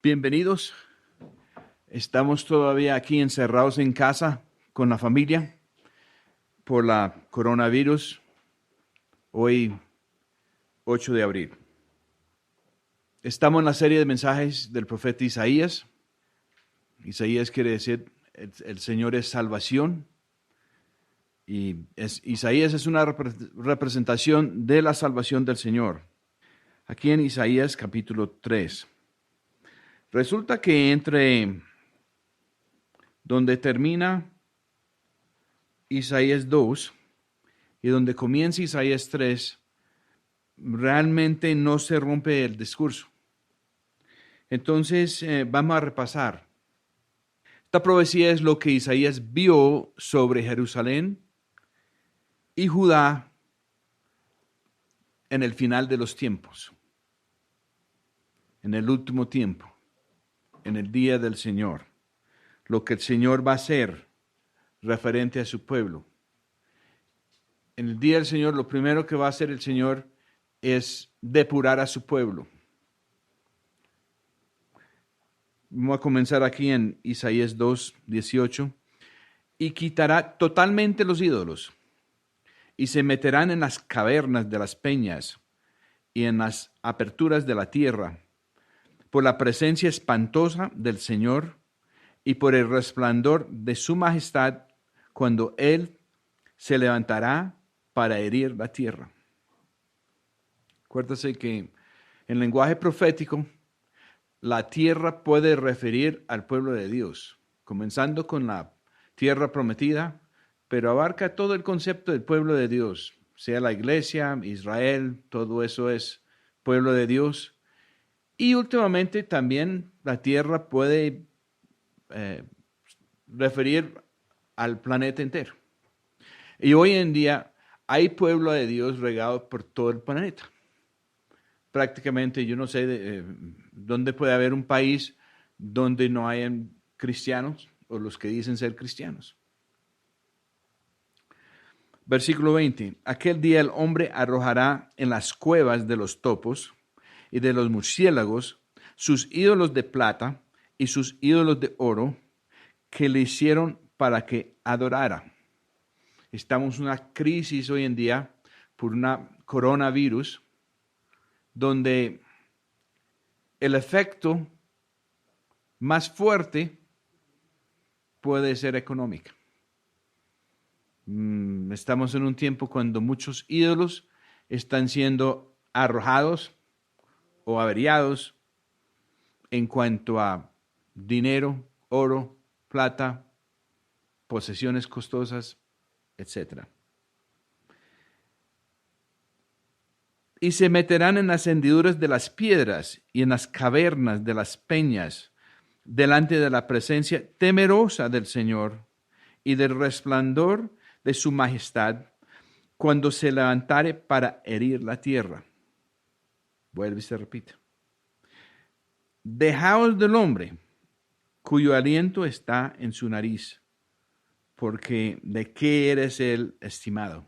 Bienvenidos. Estamos todavía aquí encerrados en casa con la familia por la coronavirus. Hoy, 8 de abril. Estamos en la serie de mensajes del profeta Isaías. Isaías quiere decir el Señor es salvación. Y Isaías es una representación de la salvación del Señor. Aquí en Isaías capítulo 3. Resulta que entre donde termina Isaías 2 y donde comienza Isaías 3, realmente no se rompe el discurso. Entonces, vamos a repasar. Esta profecía es lo que Isaías vio sobre Jerusalén y Judá en el final de los tiempos, en el último tiempo, en el día del Señor. Lo que el Señor va a hacer referente a su pueblo. En el día del Señor, lo primero que va a hacer el Señor es depurar a su pueblo. Vamos a comenzar aquí en Isaías 2, 18. Y quitará totalmente los ídolos, y se meterán en las cavernas de las peñas y en las aperturas de la tierra, por la presencia espantosa del Señor y por el resplandor de su majestad, cuando Él se levantará para herir la tierra. Acuérdase que en lenguaje profético, la tierra puede referir al pueblo de Dios, comenzando con la tierra prometida, pero abarca todo el concepto del pueblo de Dios, sea la iglesia, Israel, todo eso es pueblo de Dios. Y últimamente también la tierra puede referir al planeta entero. Y hoy en día hay pueblo de Dios regado por todo el planeta. Prácticamente yo no sé dónde puede haber un país donde no hayan cristianos o los que dicen ser cristianos. Versículo 20. Aquel día el hombre arrojará en las cuevas de los topos y de los murciélagos sus ídolos de plata y sus ídolos de oro que le hicieron para que adorara. Estamos en una crisis hoy en día por una coronavirus donde el efecto más fuerte puede ser económico. Estamos en un tiempo cuando muchos ídolos están siendo arrojados o averiados en cuanto a dinero, oro, plata, posesiones costosas, etc. Y se meterán en las hendiduras de las piedras y en las cavernas de las peñas, delante de la presencia temerosa del Señor y del resplandor de su majestad, cuando se levantare para herir la tierra. Vuelve y se repite. Dejaos del hombre, cuyo aliento está en su nariz, porque ¿de qué eres él estimado?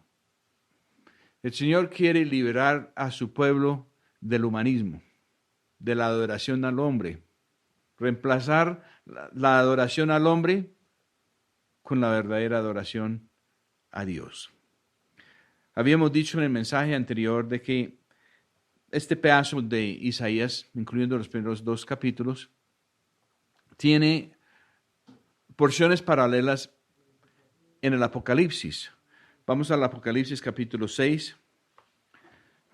El Señor quiere liberar a su pueblo del humanismo, de la adoración al hombre, reemplazar la adoración al hombre con la verdadera adoración a Dios. Habíamos dicho en el mensaje anterior de que este pedazo de Isaías, incluyendo los primeros 2 capítulos, tiene porciones paralelas en el Apocalipsis. Vamos al Apocalipsis capítulo 6.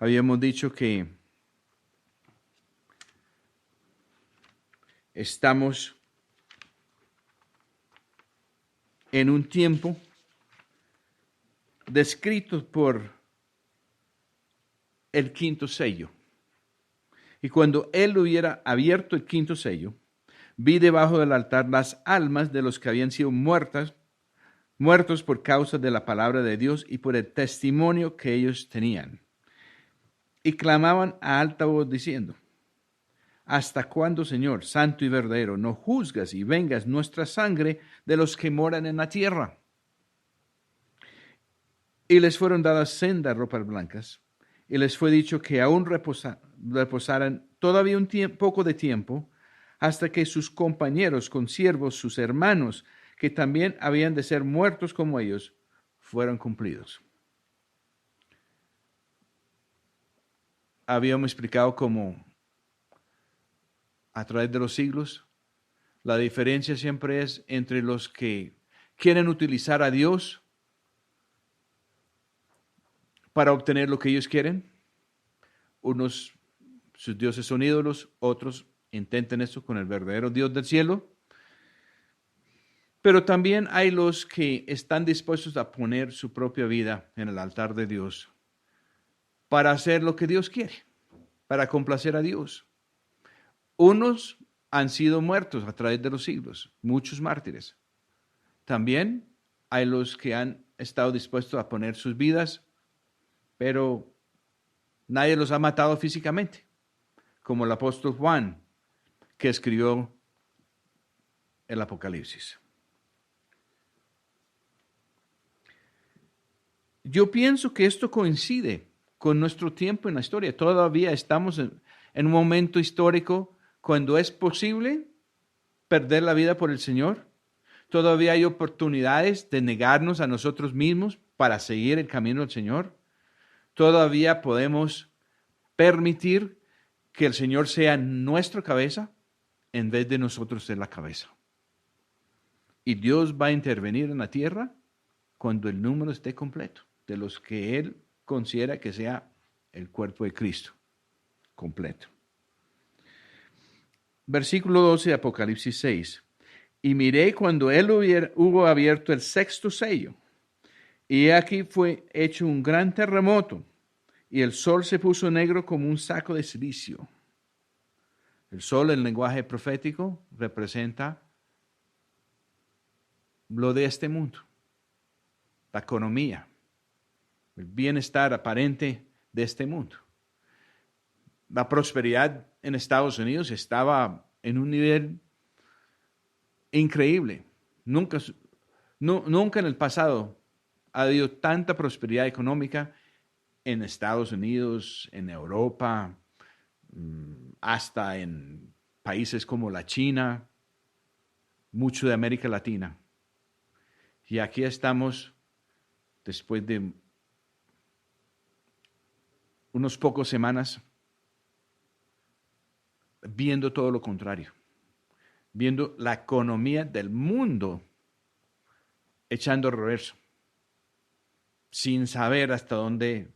Habíamos dicho que estamos en un tiempo descrito por el quinto sello. Y cuando él hubiera abierto el quinto sello, vi debajo del altar las almas de los que habían sido muertos por causa de la palabra de Dios y por el testimonio que ellos tenían. Y clamaban a alta voz diciendo: ¿hasta cuándo, Señor, santo y verdadero, no juzgas y vengas nuestra sangre de los que moran en la tierra? Y les fueron dadas sendas ropas blancas, y les fue dicho que aún reposaran todavía un poco de tiempo, hasta que sus compañeros, consiervos, sus hermanos, que también habían de ser muertos como ellos, fueron cumplidos. Habíamos explicado cómo a través de los siglos, la diferencia siempre es entre los que quieren utilizar a Dios para obtener lo que ellos quieren. Unos, sus dioses son ídolos, otros intenten eso con el verdadero Dios del cielo. Pero también hay los que están dispuestos a poner su propia vida en el altar de Dios para hacer lo que Dios quiere, para complacer a Dios. Unos han sido muertos a través de los siglos, muchos mártires. También hay los que han estado dispuestos a poner sus vidas, pero nadie los ha matado físicamente, como el apóstol Juan, que escribió el Apocalipsis. Yo pienso que esto coincide con nuestro tiempo en la historia. Todavía estamos en un momento histórico cuando es posible perder la vida por el Señor. Todavía hay oportunidades de negarnos a nosotros mismos para seguir el camino del Señor. Todavía podemos permitir que el Señor sea nuestra cabeza en vez de nosotros ser la cabeza. Y Dios va a intervenir en la tierra cuando el número esté completo de los que Él considera que sea el cuerpo de Cristo completo. Versículo 12 de Apocalipsis 6. Y miré cuando Él hubo abierto el sexto sello, y aquí fue hecho un gran terremoto, y el sol se puso negro como un saco de silicio. El sol, en lenguaje profético, representa lo de este mundo, la economía, el bienestar aparente de este mundo. La prosperidad en Estados Unidos estaba en un nivel increíble. Nunca en el pasado ha habido tanta prosperidad económica en Estados Unidos, en Europa, hasta en países como la China, mucho de América Latina. Y aquí estamos, después de unos pocos semanas, viendo todo lo contrario, viendo la economía del mundo echando reverso, sin saber hasta dónde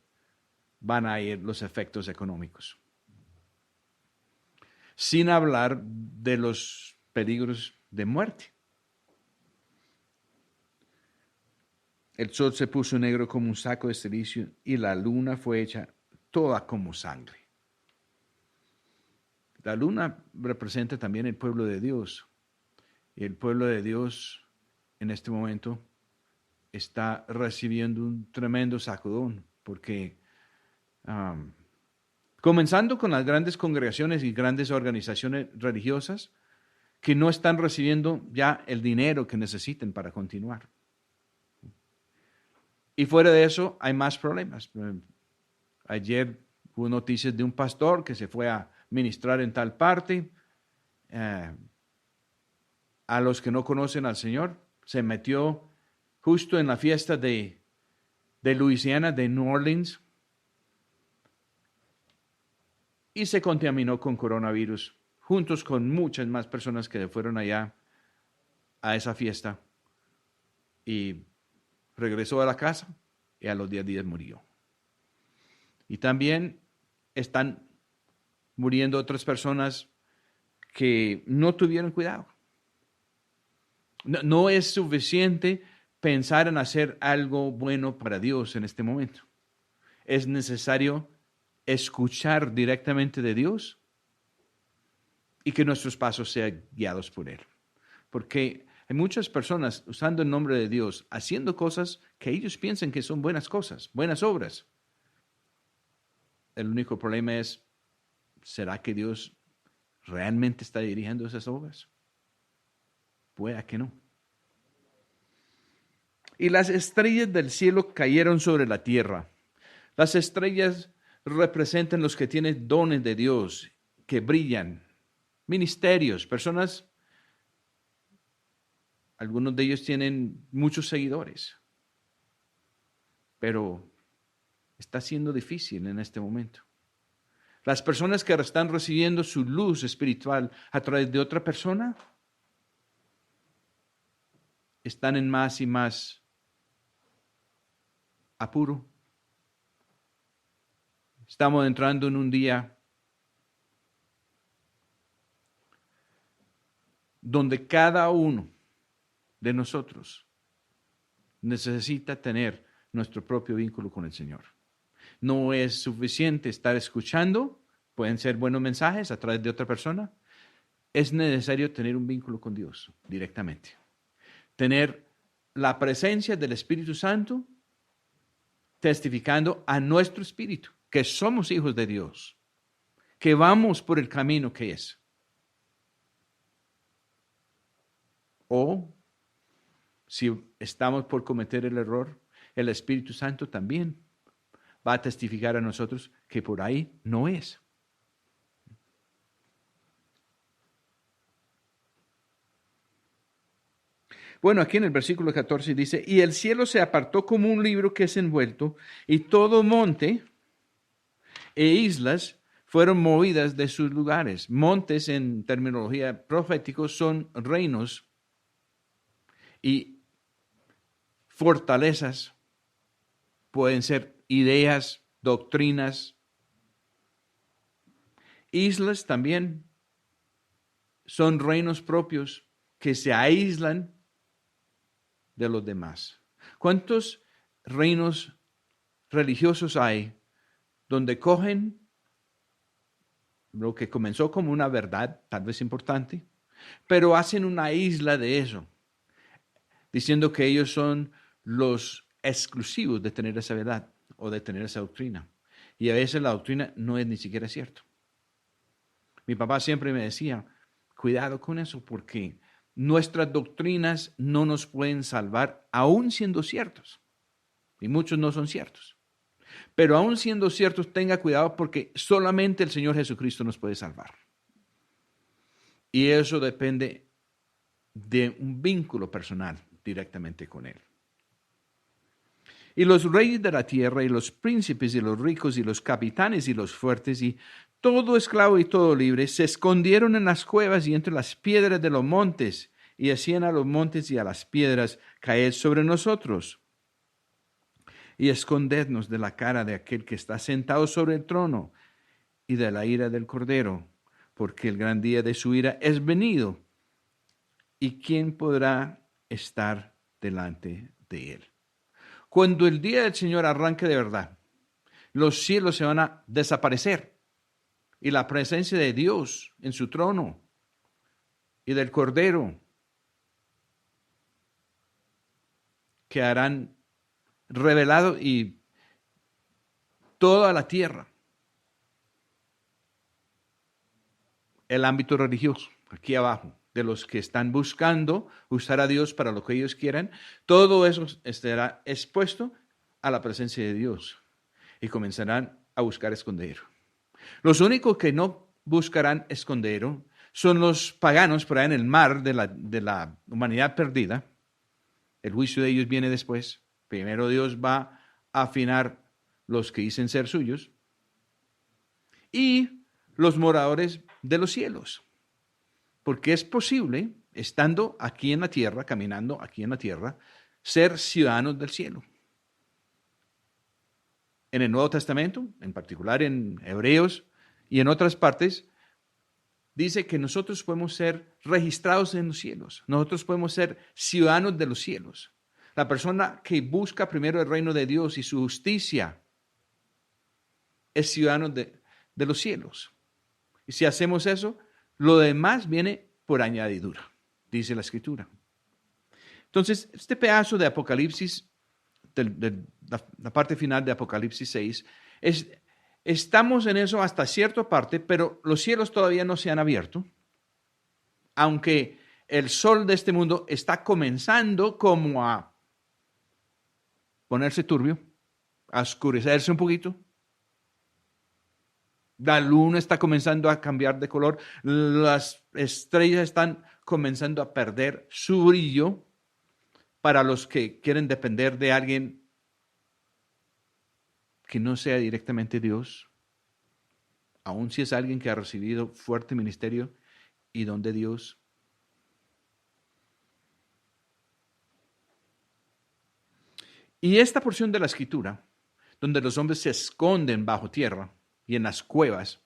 van a ir los efectos económicos. Sin hablar de los peligros de muerte. El sol se puso negro como un saco de silicio y la luna fue hecha toda como sangre. La luna representa también el pueblo de Dios. Y el pueblo de Dios en este momento está recibiendo un tremendo sacudón, porque comenzando con las grandes congregaciones y grandes organizaciones religiosas que no están recibiendo ya el dinero que necesiten para continuar. Y fuera de eso hay más problemas. Ayer hubo noticias de un pastor que se fue a ministrar en tal parte. A los que no conocen al Señor, se metió justo en la fiesta de Luisiana, de New Orleans, y se contaminó con coronavirus, juntos con muchas más personas que fueron allá a esa fiesta, y regresó a la casa y a los 10 días murió. Y también están muriendo otras personas que no tuvieron cuidado. No es suficiente pensar en hacer algo bueno para Dios en este momento. Es necesario escuchar directamente de Dios y que nuestros pasos sean guiados por Él. Porque hay muchas personas usando el nombre de Dios, haciendo cosas que ellos piensan que son buenas cosas, buenas obras. El único problema es, ¿será que Dios realmente está dirigiendo esas obras? Pueda que no. Y las estrellas del cielo cayeron sobre la tierra. Las estrellas representan los que tienen dones de Dios, que brillan. ministerios, personas, algunos de ellos tienen muchos seguidores, pero está siendo difícil en este momento. Las personas que están recibiendo su luz espiritual a través de otra persona están en más y más apuro. Estamos entrando en un día donde cada uno de nosotros necesita tener nuestro propio vínculo con el Señor. No es suficiente estar escuchando, pueden ser buenos mensajes a través de otra persona. Es necesario tener un vínculo con Dios directamente. Tener la presencia del Espíritu Santo testificando a nuestro espíritu que somos hijos de Dios, que vamos por el camino que es. O si estamos por cometer el error, el Espíritu Santo también va a testificar a nosotros que por ahí no es. Bueno, aquí en el versículo 14 dice, y el cielo se apartó como un libro que es envuelto, y todo monte e islas fueron movidas de sus lugares. Montes en terminología profética son reinos y fortalezas, pueden ser ideas, doctrinas. Islas también son reinos propios que se aíslan de los demás. ¿Cuántos reinos religiosos hay donde cogen lo que comenzó como una verdad, tal vez importante, pero hacen una isla de eso, diciendo que ellos son los exclusivos de tener esa verdad o de tener esa doctrina? Y a veces la doctrina no es ni siquiera cierta. Mi papá siempre me decía, cuidado con eso, porque nuestras doctrinas no nos pueden salvar, aún siendo ciertos. Y muchos no son ciertos. Pero aún siendo ciertos, tenga cuidado porque solamente el Señor Jesucristo nos puede salvar. Y eso depende de un vínculo personal directamente con Él. Y los reyes de la tierra, y los príncipes, y los ricos, y los capitanes, y los fuertes, y todo esclavo y todo libre, se escondieron en las cuevas y entre las piedras de los montes, y hacían a los montes y a las piedras caer sobre nosotros, y escondednos de la cara de aquel que está sentado sobre el trono, y de la ira del Cordero, porque el gran día de su ira es venido, y ¿quién podrá estar delante de él? Cuando el día del Señor arranque de verdad, los cielos se van a desaparecer y la presencia de Dios en su trono y del Cordero quedarán revelados y toda la tierra, el ámbito religioso, aquí abajo, de los que están buscando usar a Dios para lo que ellos quieran, todo eso estará expuesto a la presencia de Dios y comenzarán a buscar escondero. Los únicos que no buscarán escondero son los paganos por ahí en el mar de la humanidad perdida. El juicio de ellos viene después. Primero Dios va a afinar los que dicen ser suyos y los moradores de los cielos. Porque es posible, estando aquí en la tierra, caminando aquí en la tierra, ser ciudadanos del cielo. En el Nuevo Testamento, en particular en Hebreos y en otras partes, dice que nosotros podemos ser registrados en los cielos. Nosotros podemos ser ciudadanos de los cielos. La persona que busca primero el reino de Dios y su justicia es ciudadano de los cielos. Y si hacemos eso, lo demás viene por añadidura, dice la Escritura. Entonces, este pedazo de Apocalipsis, de la parte final de Apocalipsis 6, estamos en eso hasta cierta parte, pero los cielos todavía no se han abierto, aunque el sol de este mundo está comenzando como a ponerse turbio, a oscurecerse un poquito. La luna está comenzando a cambiar de color. Las estrellas están comenzando a perder su brillo para los que quieren depender de alguien que no sea directamente Dios, aun si es alguien que ha recibido fuerte ministerio y don de Dios. Y esta porción de la escritura, donde los hombres se esconden bajo tierra y en las cuevas,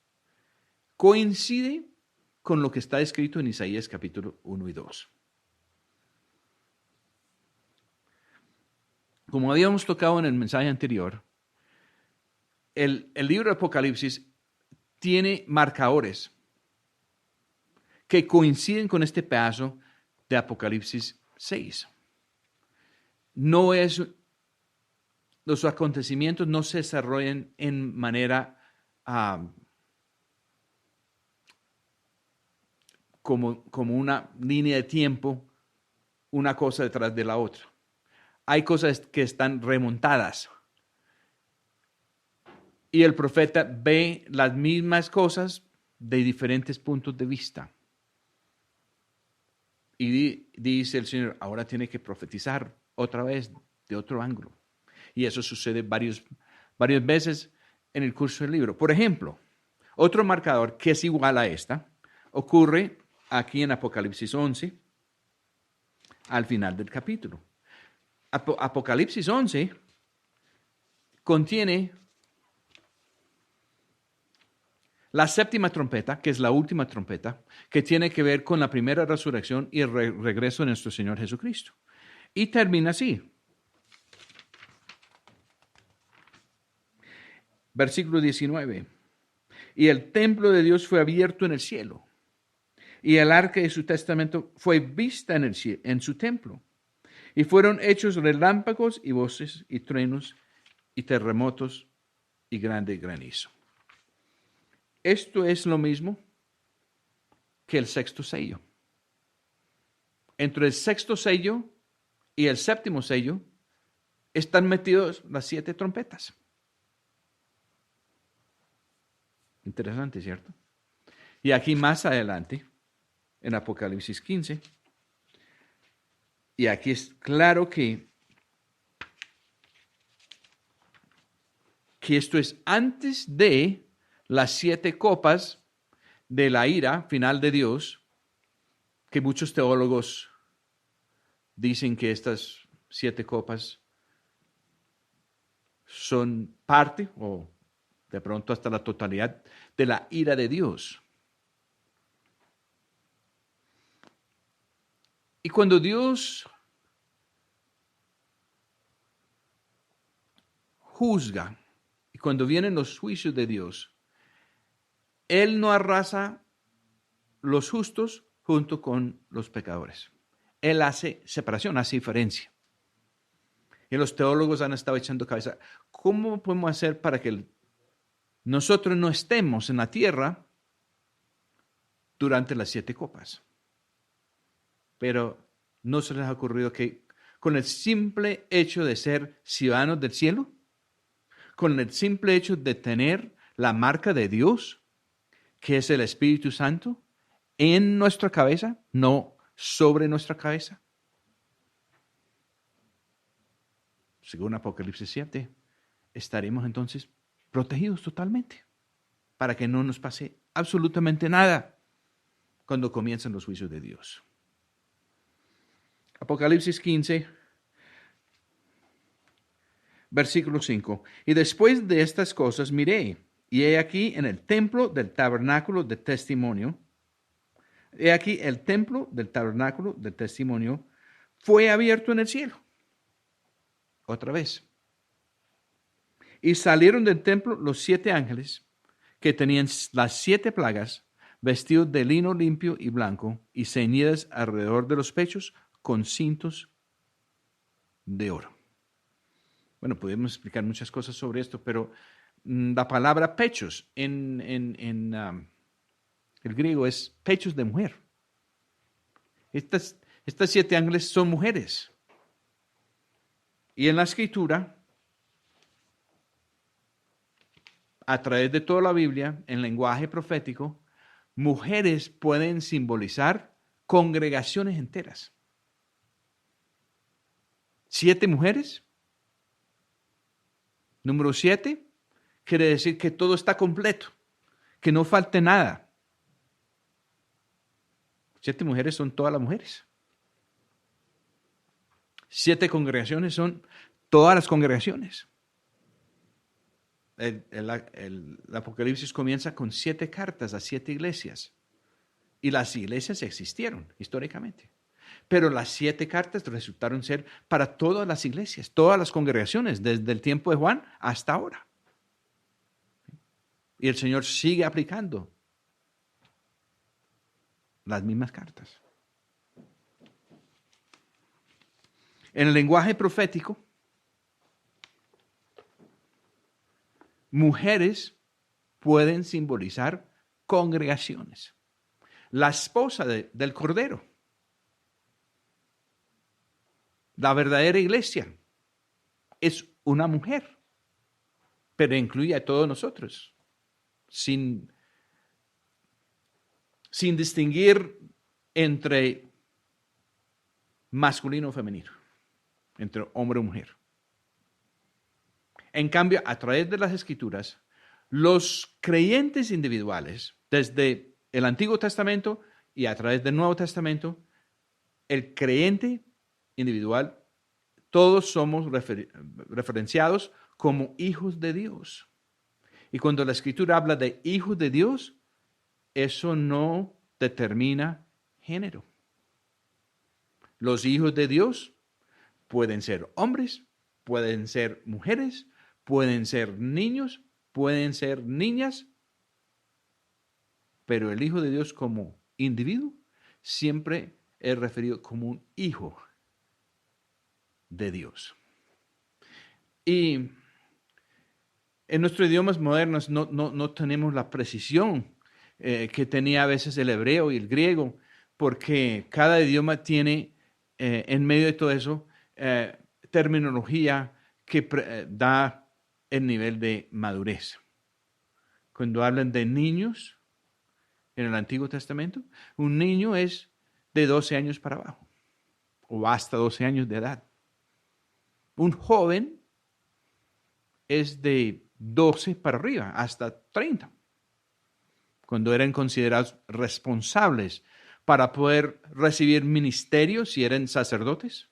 coincide con lo que está escrito en Isaías capítulo 1 y 2. Como habíamos tocado en el mensaje anterior, el libro de Apocalipsis tiene marcadores que coinciden con este pedazo de Apocalipsis 6. Los acontecimientos no se desarrollan en manera como una línea de tiempo, una cosa detrás de la otra. Hay cosas que están remontadas. Y el profeta ve las mismas cosas de diferentes puntos de vista. Y dice el Señor, ahora tiene que profetizar otra vez de otro ángulo. Y eso sucede varias veces en el curso del libro. Por ejemplo, otro marcador que es igual a esta ocurre aquí en Apocalipsis 11, al final del capítulo. Apocalipsis 11 contiene la séptima trompeta, que es la última trompeta, que tiene que ver con la primera resurrección y el regreso de nuestro Señor Jesucristo. Y termina así. Versículo 19. Y el templo de Dios fue abierto en el cielo, y el arca de su testamento fue vista en su templo. Y fueron hechos relámpagos y voces y truenos y terremotos y grande granizo. Esto es lo mismo que el sexto sello. Entre el sexto sello y el séptimo sello están metidos las 7 trompetas. Interesante, ¿cierto? Y aquí más adelante, en Apocalipsis 15, y aquí es claro que esto es antes de las 7 copas de la ira final de Dios, que muchos teólogos dicen que estas 7 copas son parte o de pronto hasta la totalidad de la ira de Dios. Y cuando Dios juzga y cuando vienen los juicios de Dios, Él no arrasa los justos junto con los pecadores. Él hace separación, hace diferencia. Y los teólogos han estado echando cabeza. ¿Cómo podemos hacer para que nosotros no estemos en la tierra durante las 7 copas? Pero ¿no se les ha ocurrido que con el simple hecho de ser ciudadanos del cielo, con el simple hecho de tener la marca de Dios, que es el Espíritu Santo, en nuestra cabeza, no sobre nuestra cabeza? Según Apocalipsis 7, estaremos entonces protegidos totalmente para que no nos pase absolutamente nada cuando comiencen los juicios de Dios. Apocalipsis 15, versículo 5. Y después de estas cosas miré, y he aquí en el templo del tabernáculo de testimonio, he aquí el templo del tabernáculo de testimonio fue abierto en el cielo. Otra vez. Y salieron del templo los 7 ángeles que tenían las 7 plagas, vestidos de lino limpio y blanco, y ceñidas alrededor de los pechos con cintos de oro. Bueno, podemos explicar muchas cosas sobre esto, pero la palabra pechos en el griego es pechos de mujer. Estas 7 ángeles son mujeres. Y en la escritura a través de toda la Biblia, en lenguaje profético, mujeres pueden simbolizar congregaciones enteras. 7 mujeres. Número 7 quiere decir que todo está completo, que no falte nada. 7 mujeres son todas las mujeres. 7 congregaciones son todas las congregaciones. El Apocalipsis comienza con 7 cartas a 7 iglesias. Y las iglesias existieron históricamente. Pero las 7 cartas resultaron ser para todas las iglesias, todas las congregaciones, desde el tiempo de Juan hasta ahora. Y el Señor sigue aplicando las mismas cartas. En el lenguaje profético, mujeres pueden simbolizar congregaciones. La esposa del Cordero, la verdadera iglesia, es una mujer, pero incluye a todos nosotros, sin distinguir entre masculino o femenino, entre hombre o mujer. En cambio, a través de las Escrituras, los creyentes individuales, desde el Antiguo Testamento y a través del Nuevo Testamento, el creyente individual, todos somos referenciados como hijos de Dios. Y cuando la Escritura habla de hijos de Dios, eso no determina género. Los hijos de Dios pueden ser hombres, pueden ser mujeres, pueden ser niños, pueden ser niñas, pero el Hijo de Dios como individuo siempre es referido como un hijo de Dios. Y en nuestros idiomas modernos no tenemos la precisión que tenía a veces el hebreo y el griego, porque cada idioma tiene en medio de todo eso terminología que da el nivel de madurez. Cuando hablan de niños en el Antiguo Testamento, un niño es de 12 años para abajo, o hasta 12 años de edad. Un joven es de 12 para arriba, hasta 30, cuando eran considerados responsables para poder recibir ministerios si eran sacerdotes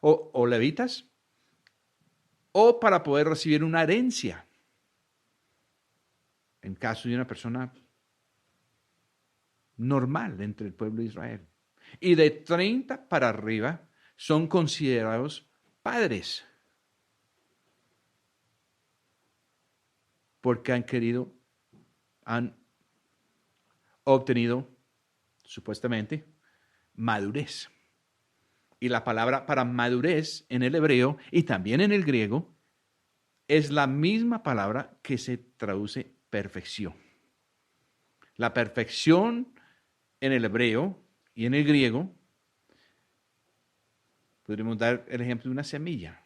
o levitas, o para poder recibir una herencia en caso de una persona normal entre el pueblo de Israel. Y de 30 para arriba son considerados padres, porque han obtenido, supuestamente, madurez. Y la palabra para madurez en el hebreo y también en el griego es la misma palabra que se traduce perfección. La perfección en el hebreo y en el griego, podríamos dar el ejemplo de una semilla.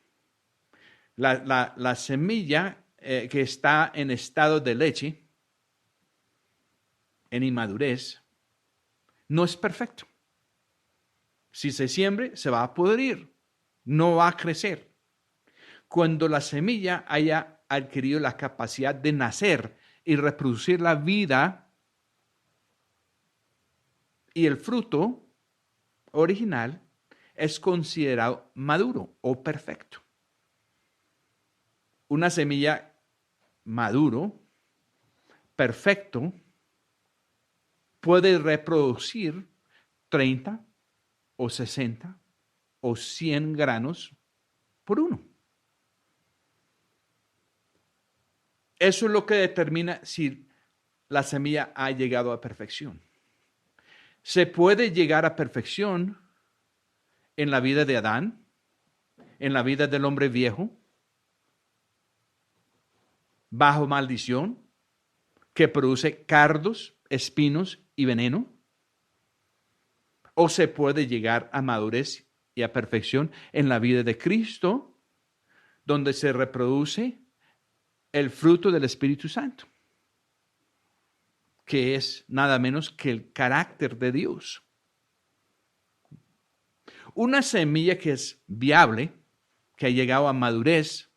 La semilla que está en estado de leche, en inmadurez, no es perfecto. Si se siembre, se va a pudrir, no va a crecer. Cuando la semilla haya adquirido la capacidad de nacer y reproducir la vida y el fruto original, es considerado maduro o perfecto. Una semilla maduro, perfecto, puede reproducir 30 o 60 o 100 granos por uno. Eso es lo que determina si la semilla ha llegado a perfección. Se puede llegar a perfección en la vida de Adán, en la vida del hombre viejo, bajo maldición, que produce cardos, espinos y veneno. O se puede llegar a madurez y a perfección en la vida de Cristo, donde se reproduce el fruto del Espíritu Santo, que es nada menos que el carácter de Dios. Una semilla que es viable, que ha llegado a madurez,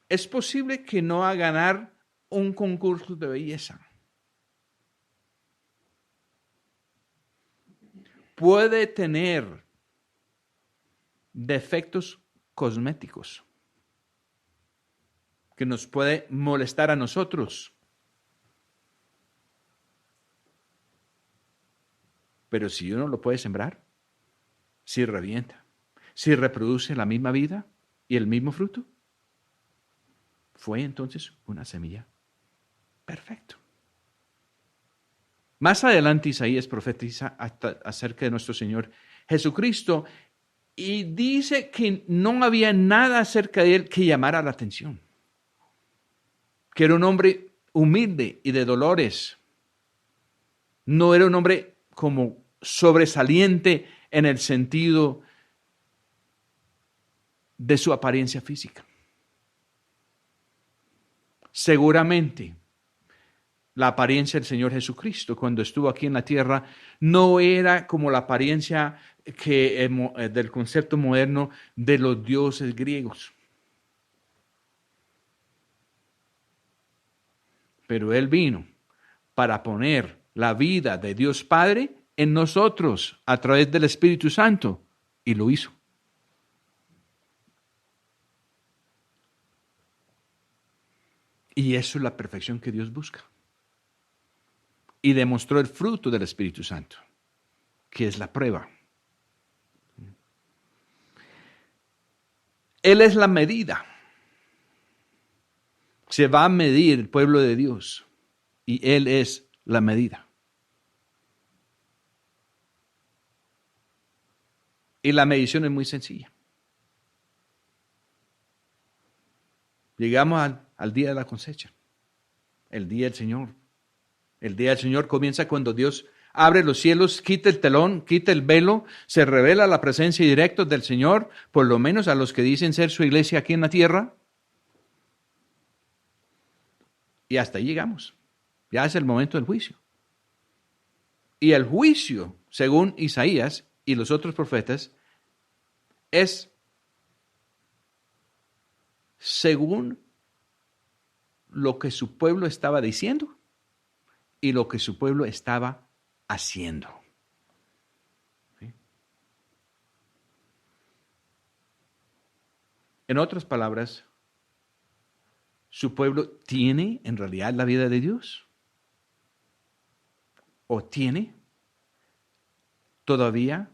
es posible que no va a ganar un concurso de belleza. Puede tener defectos cosméticos que nos puede molestar a nosotros. Pero si uno lo puede sembrar, si revienta, si reproduce la misma vida y el mismo fruto, fue entonces una semilla perfecta. Más adelante Isaías profetiza acerca de nuestro Señor Jesucristo y dice que no había nada acerca de él que llamara la atención, que era un hombre humilde y de dolores. No era un hombre como sobresaliente en el sentido de su apariencia física. Seguramente la apariencia del Señor Jesucristo cuando estuvo aquí en la tierra no era como la apariencia del concepto moderno de los dioses griegos. Pero Él vino para poner la vida de Dios Padre en nosotros a través del Espíritu Santo y lo hizo. Y eso es la perfección que Dios busca. Y demostró el fruto del Espíritu Santo, que es la prueba. Él es la medida. Se va a medir el pueblo de Dios y Él es la medida. Y la medición es muy sencilla. Llegamos al día de la cosecha, el día del Señor. El día del Señor comienza cuando Dios abre los cielos, quita el telón, quita el velo, se revela la presencia directa del Señor, por lo menos a los que dicen ser su iglesia aquí en la tierra. Y hasta ahí llegamos. Ya es el momento del juicio. Y el juicio, según Isaías y los otros profetas, es según lo que su pueblo estaba diciendo y lo que su pueblo estaba haciendo. ¿Sí? En otras palabras, ¿su pueblo tiene en realidad la vida de Dios? ¿O tiene todavía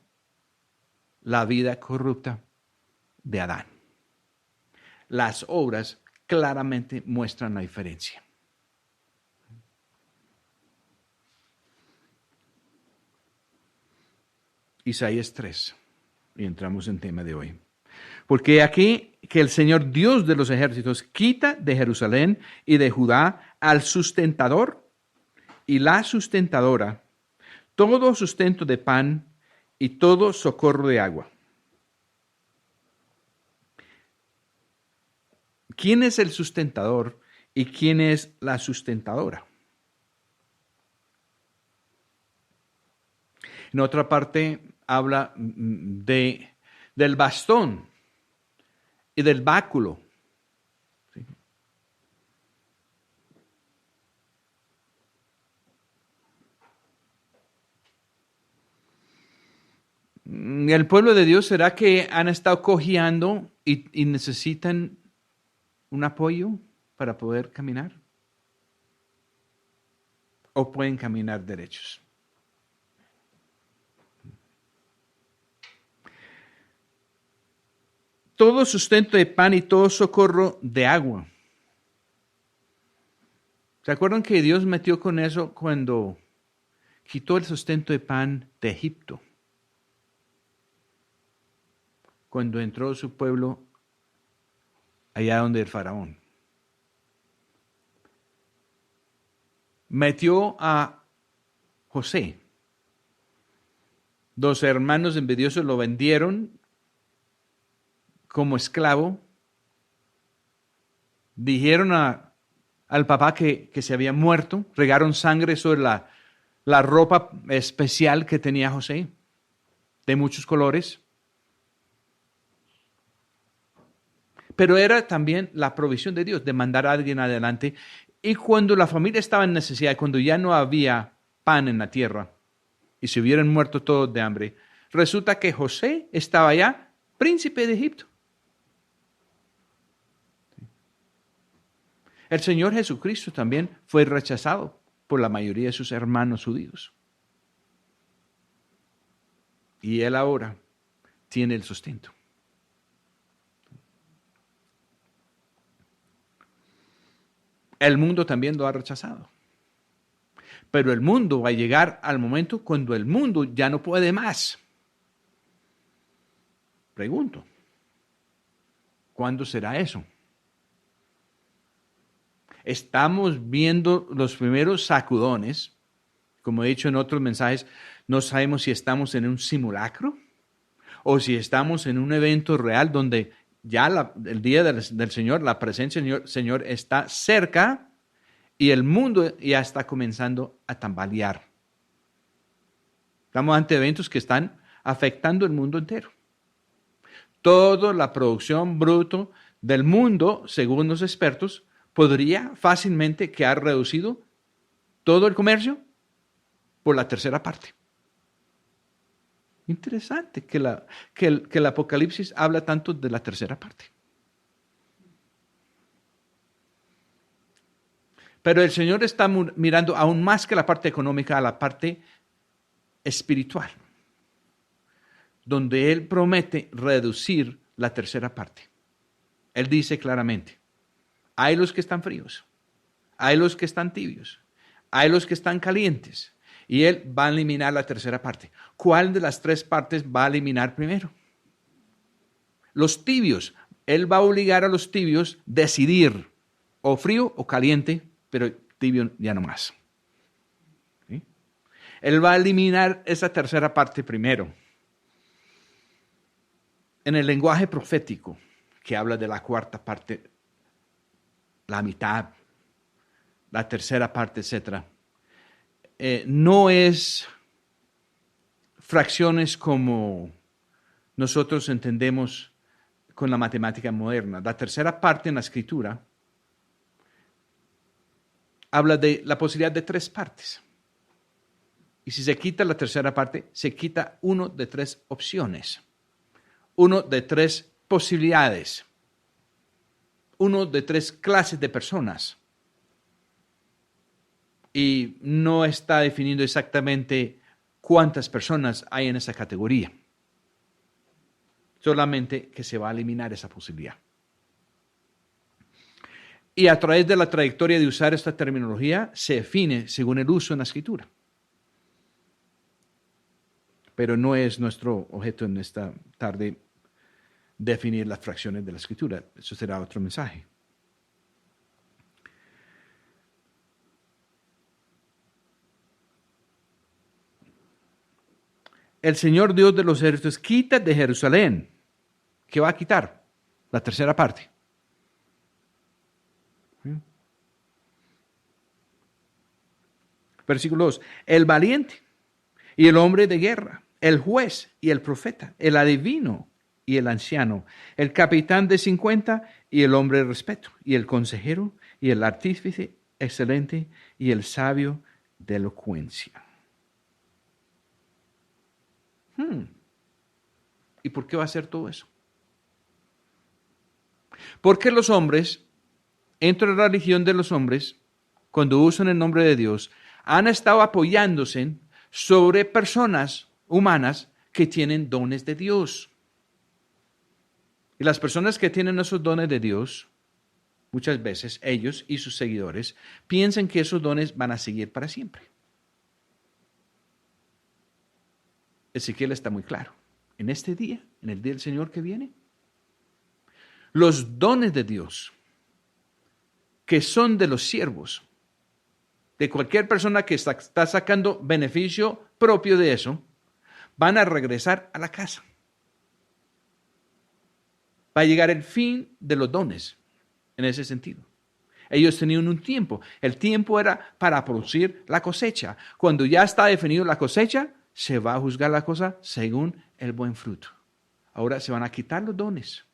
la vida corrupta de Adán? Las obras claramente muestran la diferencia. Isaías 3, y entramos en tema de hoy. Porque aquí que el Señor Dios de los ejércitos quita de Jerusalén y de Judá al sustentador y la sustentadora, todo sustento de pan y todo socorro de agua. ¿Quién es el sustentador y quién es la sustentadora? En otra parte habla del bastón y del báculo. ¿Sí? El pueblo de Dios, ¿será que han estado cojeando y necesitan un apoyo para poder caminar? ¿O pueden caminar derechos? Todo sustento de pan y todo socorro de agua. ¿Se acuerdan que Dios metió con eso cuando quitó el sustento de pan de Egipto? Cuando entró su pueblo allá donde el faraón. Metió a José. Dos hermanos envidiosos lo vendieron como esclavo Dijeron al papá que se había muerto, regaron sangre sobre la ropa especial que tenía José, de muchos colores. Pero era también la provisión de Dios de mandar a alguien adelante. Y cuando la familia estaba en necesidad, cuando ya no había pan en la tierra y se hubieran muerto todos de hambre, resulta que José estaba ya príncipe de Egipto. El Señor Jesucristo también fue rechazado por la mayoría de sus hermanos judíos. Y Él ahora tiene el sustento. El mundo también lo ha rechazado. Pero el mundo va a llegar al momento cuando el mundo ya no puede más. Pregunto, ¿cuándo será eso? Estamos viendo los primeros sacudones. Como he dicho en otros mensajes, no sabemos si estamos en un simulacro o si estamos en un evento real donde ya el día del Señor, la presencia del Señor está cerca y el mundo ya está comenzando a tambalear. Estamos ante eventos que están afectando el mundo entero. Toda la producción bruto del mundo, según los expertos, podría fácilmente quedar reducido todo el comercio por la tercera parte. Interesante que el Apocalipsis habla tanto de la tercera parte. Pero el Señor está mirando aún más que la parte económica a la parte espiritual, donde Él promete reducir la tercera parte. Él dice claramente, hay los que están fríos, hay los que están tibios, hay los que están calientes, y Él va a eliminar la tercera parte. ¿Cuál de las tres partes va a eliminar primero? Los tibios. Él va a obligar a los tibios a decidir o frío o caliente, pero tibio ya no más. ¿Sí? Él va a eliminar esa tercera parte primero. En el lenguaje profético, que habla de la cuarta parte, la mitad, la tercera parte, etc., no es fracciones como nosotros entendemos con la matemática moderna. La tercera parte en la escritura habla de la posibilidad de tres partes. Y si se quita la tercera parte, se quita uno de tres opciones, uno de tres posibilidades, uno de tres clases de personas. Y no está definiendo exactamente cuántas personas hay en esa categoría. Solamente que se va a eliminar esa posibilidad. Y a través de la trayectoria de usar esta terminología se define según el uso en la escritura. Pero no es nuestro objeto en esta tarde definir las fracciones de la escritura. Eso será otro mensaje. El Señor Dios de los ejércitos quita de Jerusalén. ¿Qué va a quitar? La tercera parte. Versículo 2. El valiente y el hombre de guerra, el juez y el profeta, el adivino y el anciano, el capitán de 50 y el hombre de respeto, y el consejero y el artífice excelente y el sabio de elocuencia. ¿Y por qué va a hacer todo eso? Porque los hombres, entre la religión de los hombres, cuando usan el nombre de Dios, han estado apoyándose sobre personas humanas que tienen dones de Dios. Y las personas que tienen esos dones de Dios, muchas veces ellos y sus seguidores piensan que esos dones van a seguir para siempre. Ezequiel está muy claro. En este día, en el día del Señor que viene, los dones de Dios, que son de los siervos, de cualquier persona que está sacando beneficio propio de eso, van a regresar a la casa. Va a llegar el fin de los dones, en ese sentido. Ellos tenían un tiempo. El tiempo era para producir la cosecha. Cuando ya está definido la cosecha, se va a juzgar la cosa según el buen fruto. Ahora se van a quitar los dones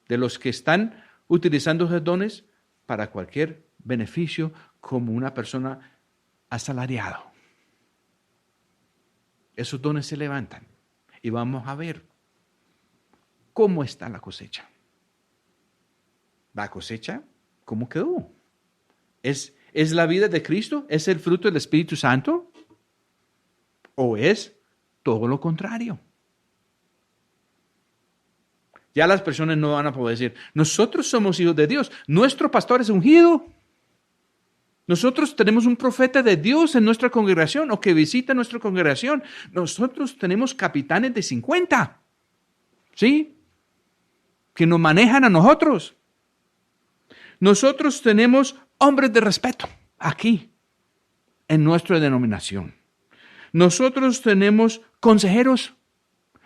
de los que están utilizando esos dones para cualquier beneficio como una persona asalariada. Esos dones se levantan y vamos a ver cómo está la cosecha. La cosecha, ¿cómo quedó? ¿Es la vida de Cristo? ¿Es el fruto del Espíritu Santo? ¿O es todo lo contrario? Ya las personas no van a poder decir, nosotros somos hijos de Dios, nuestro pastor es ungido. Nosotros tenemos un profeta de Dios en nuestra congregación o que visita nuestra congregación. Nosotros tenemos capitanes de 50, ¿sí? Que nos manejan a nosotros. Nosotros tenemos hombres de respeto aquí, en nuestra denominación. Nosotros tenemos consejeros.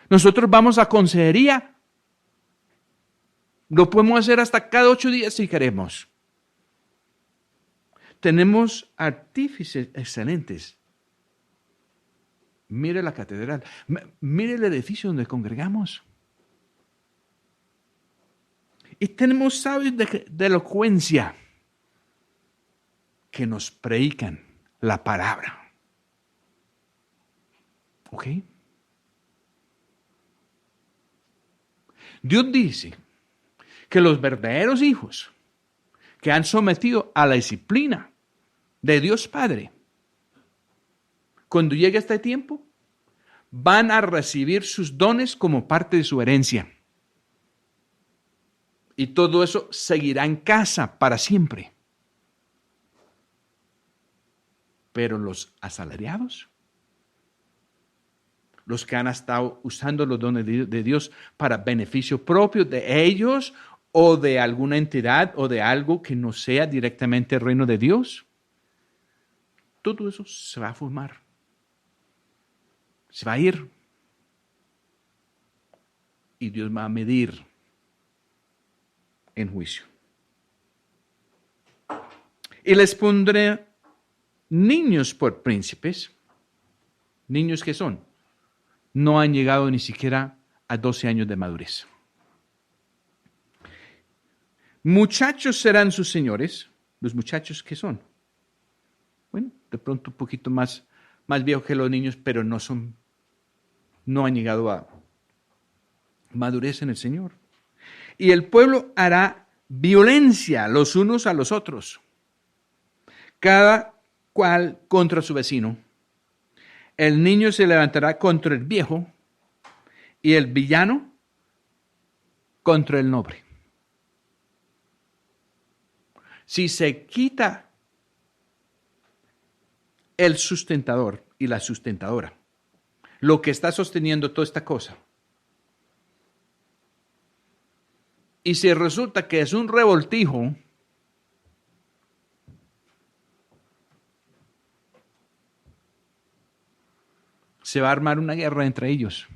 Nosotros vamos a consejería. Lo podemos hacer hasta cada 8 días si queremos. Tenemos artífices excelentes. Mire la catedral. Mire el edificio donde congregamos. Y tenemos sabios de elocuencia que nos predican la palabra. ¿Ok? Dios dice que los verdaderos hijos que han sometido a la disciplina de Dios Padre, cuando llegue este tiempo, van a recibir sus dones como parte de su herencia. Y todo eso seguirá en casa para siempre. Pero los asalariados, los que han estado usando los dones de Dios para beneficio propio de ellos o de alguna entidad o de algo que no sea directamente el reino de Dios, todo eso se va a formar. Se va a ir. Y Dios va a medir en juicio. Y les pondré niños por príncipes. ¿Niños qué son? No han llegado ni siquiera a 12 años de madurez. Muchachos serán sus señores. ¿Los muchachos qué son? Bueno, de pronto un poquito más viejos que los niños, pero no han llegado a madurez en el Señor. Y el pueblo hará violencia los unos a los otros, cada cual contra su vecino. El niño se levantará contra el viejo y el villano contra el noble. Si se quita el sustentador y la sustentadora, lo que está sosteniendo toda esta cosa, y si resulta que es un revoltijo, se va a armar una guerra entre ellos.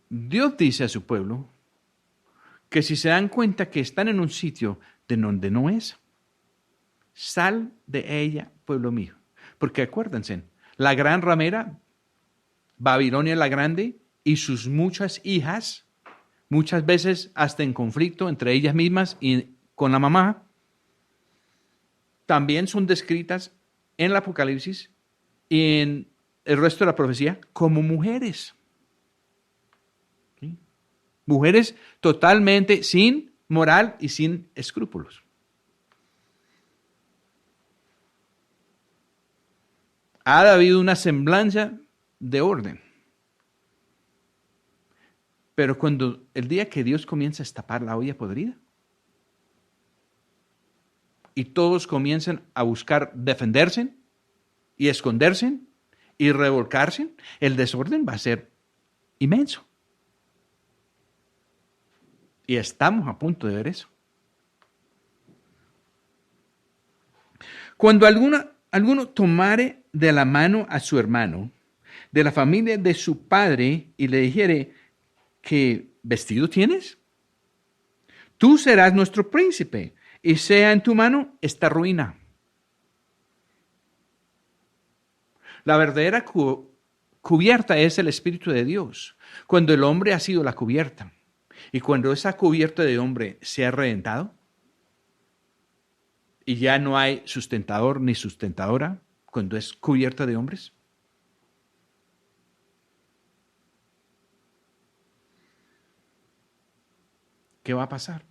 Dios dice a su pueblo que si se dan cuenta que están en un sitio de donde no es, sal de ella, pueblo mío. Porque acuérdense, la gran ramera, Babilonia la Grande, y sus muchas hijas, muchas veces hasta en conflicto entre ellas mismas y con la mamá, también son descritas en el Apocalipsis y en el resto de la profecía como mujeres. ¿Sí? Mujeres totalmente sin moral y sin escrúpulos. Ha habido una semblanza de orden. Pero cuando el día que Dios comienza a destapar la olla podrida y todos comienzan a buscar defenderse y esconderse y revolcarse, el desorden va a ser inmenso. Y estamos a punto de ver eso. Cuando alguno tomare de la mano a su hermano de la familia de su padre y le dijere, ¿qué vestido tienes? Tú serás nuestro príncipe y sea en tu mano esta ruina. La verdadera cubierta es el Espíritu de Dios. Cuando el hombre ha sido la cubierta y cuando esa cubierta de hombre se ha reventado y ya no hay sustentador ni sustentadora, cuando es cubierta de hombres, ¿qué va a pasar?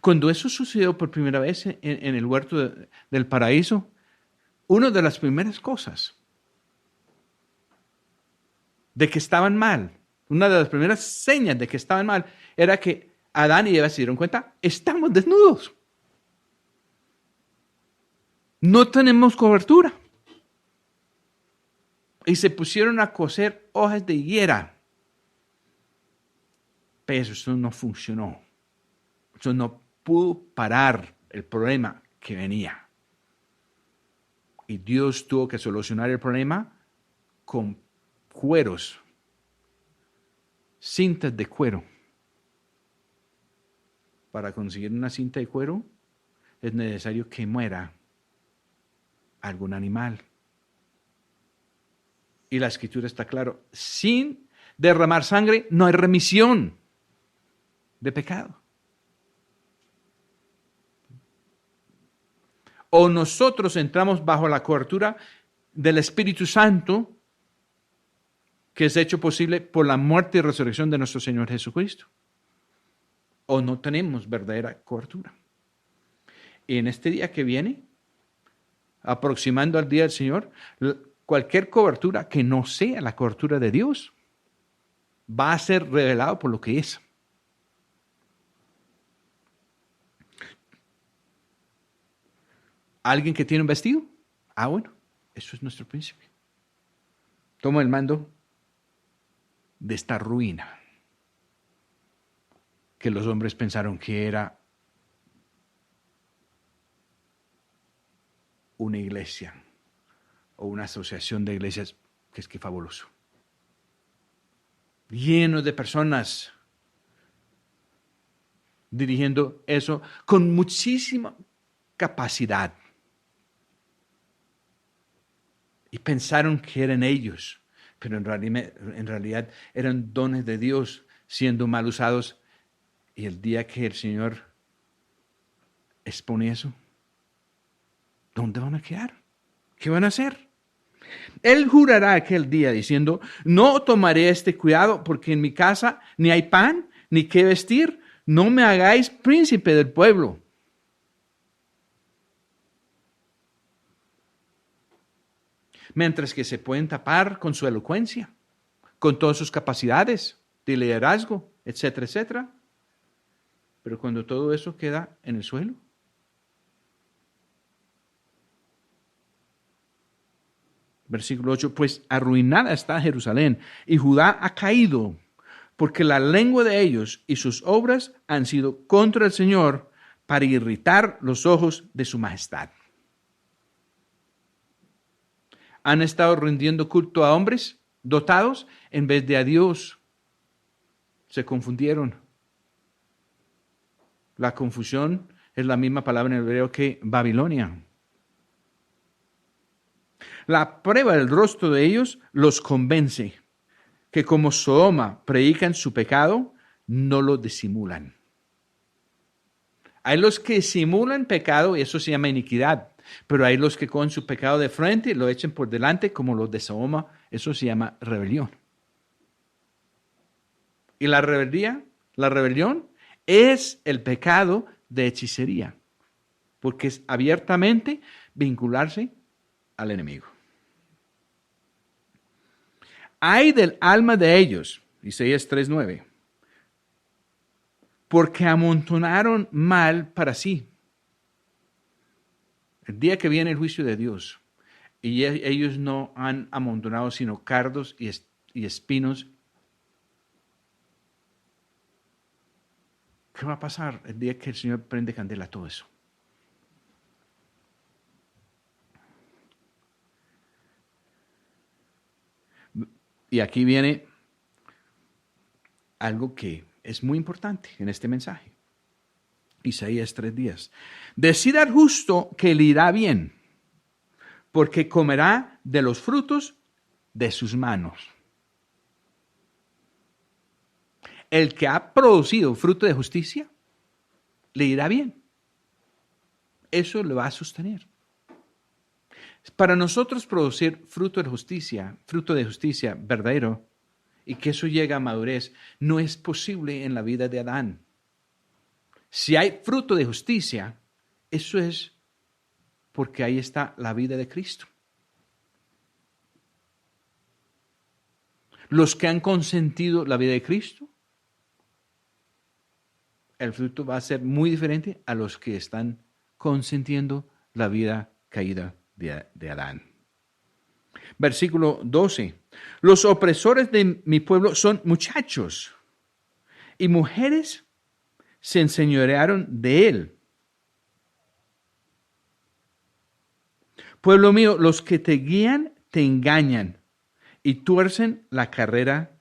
Cuando eso sucedió por primera vez en el huerto del paraíso, una de las primeras cosas de que estaban mal, una de las primeras señas de que estaban mal, era que Adán y Eva se dieron cuenta, estamos desnudos. No tenemos cobertura. Y se pusieron a coser hojas de higuera. Pero eso no funcionó. Eso no pudo parar el problema que venía. Y Dios tuvo que solucionar el problema con cueros, cintas de cuero. Para conseguir una cinta de cuero es necesario que muera algún animal. Y la escritura está claro, sin derramar sangre no hay remisión de pecado. O nosotros entramos bajo la cobertura del Espíritu Santo, que es hecho posible por la muerte y resurrección de nuestro Señor Jesucristo. O no tenemos verdadera cobertura. Y en este día que viene, aproximando al día del Señor, cualquier cobertura que no sea la cobertura de Dios va a ser revelado por lo que es. ¿Alguien que tiene un vestido? Ah, bueno, eso es nuestro príncipe. Toma el mando de esta ruina que los hombres pensaron que era una iglesia o una asociación de iglesias, que es que fabuloso. Lleno de personas dirigiendo eso con muchísima capacidad. Y pensaron que eran ellos, pero en realidad eran dones de Dios siendo mal usados. Y el día que el Señor expone eso, ¿dónde van a quedar? ¿Qué van a hacer? Él jurará aquel día diciendo, no tomaré este cuidado porque en mi casa ni hay pan ni qué vestir, no me hagáis príncipe del pueblo. Mientras que se pueden tapar con su elocuencia, con todas sus capacidades de liderazgo, etcétera, etcétera. Pero cuando todo eso queda en el suelo, versículo 8, pues arruinada está Jerusalén y Judá ha caído, porque la lengua de ellos y sus obras han sido contra el Señor para irritar los ojos de su majestad. Han estado rindiendo culto a hombres dotados en vez de a Dios. Se confundieron. La confusión es la misma palabra en hebreo que Babilonia. La prueba del rostro de ellos los convence que como Sodoma predican su pecado, no lo disimulan. Hay los que simulan pecado y eso se llama iniquidad, pero hay los que con su pecado de frente lo echen por delante como los de Sodoma, eso se llama rebelión. Y la rebelión es el pecado de hechicería, porque es abiertamente vincularse al enemigo. Ay del alma de ellos, Isaías 3:9, porque amontonaron mal para sí. El día que viene el juicio de Dios, y ellos no han amontonado sino cardos y espinos. ¿Qué va a pasar el día que el Señor prende candela a todo eso? Y aquí viene algo que es muy importante en este mensaje. Isaías 3:10. Decid al justo que le irá bien, porque comerá de los frutos de sus manos. El que ha producido fruto de justicia, le irá bien. Eso le va a sostener. Para nosotros producir fruto de justicia verdadero, y que eso llegue a madurez, no es posible en la vida de Adán. Si hay fruto de justicia, eso es porque ahí está la vida de Cristo. Los que han consentido la vida de Cristo, el fruto va a ser muy diferente a los que están consentiendo la vida caída de Adán. Versículo 12. Los opresores de mi pueblo son muchachos y mujeres se enseñorearon de él. Pueblo mío, los que te guían te engañan y tuercen la carrera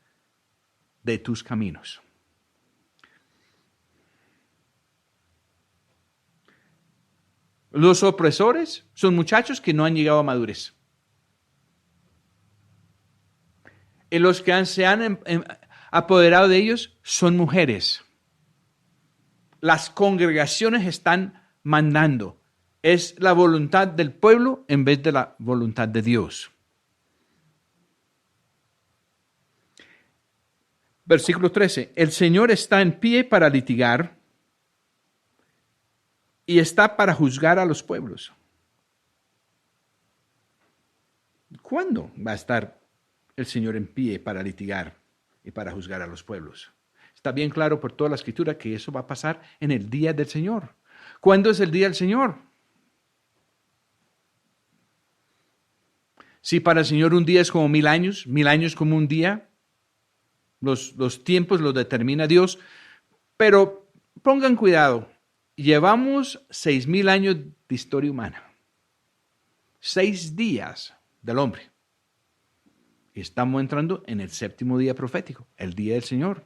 de tus caminos. Los opresores son muchachos que no han llegado a madurez. Y los que se han apoderado de ellos son mujeres. Las congregaciones están mandando. Es la voluntad del pueblo en vez de la voluntad de Dios. Versículo 13. El Señor está en pie para litigar y está para juzgar a los pueblos. ¿Cuándo va a estar el Señor en pie para litigar y para juzgar a los pueblos? Está bien claro por toda la Escritura que eso va a pasar en el día del Señor. ¿Cuándo es el día del Señor? Si para el Señor un día es como 1000 años como un día, los tiempos los determina Dios, pero pongan cuidado, llevamos 6000 años de historia humana, 6 días del hombre. Y estamos entrando en el 7º día profético, el día del Señor.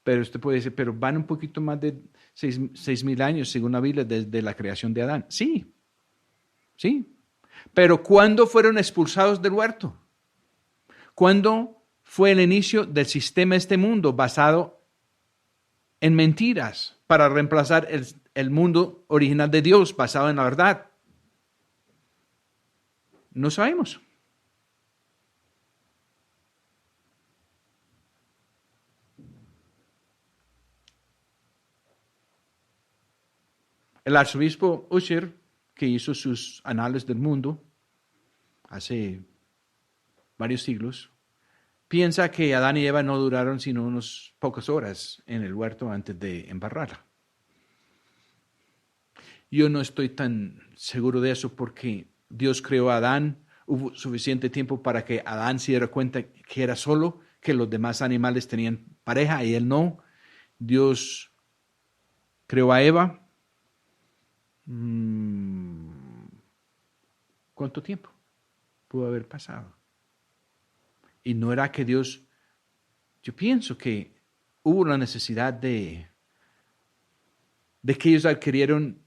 Pero usted puede decir, pero van un poquito más de 6000 años, según la Biblia, desde la creación de Adán. Sí. Pero ¿cuándo fueron expulsados del huerto? ¿Cuándo fue el inicio del sistema de este mundo basado en mentiras para reemplazar el mundo original de Dios basado en la verdad? No sabemos. El arzobispo Ussher, que hizo sus Anales del Mundo hace varios siglos, piensa que Adán y Eva no duraron sino unas pocas horas en el huerto antes de embarrarla. Yo no estoy tan seguro de eso porque Dios creó a Adán, hubo suficiente tiempo para que Adán se diera cuenta que era solo, que los demás animales tenían pareja y él no. Dios creó a Eva. ¿Cuánto tiempo pudo haber pasado? Y no era que Dios, yo pienso que hubo la necesidad de que ellos adquirieron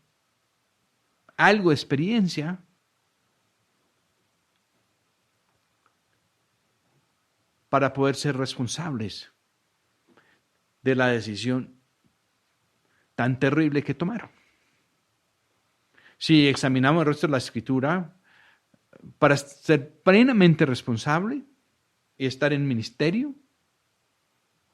algo de experiencia para poder ser responsables de la decisión tan terrible que tomaron. Si examinamos el resto de la Escritura, para ser plenamente responsable y estar en ministerio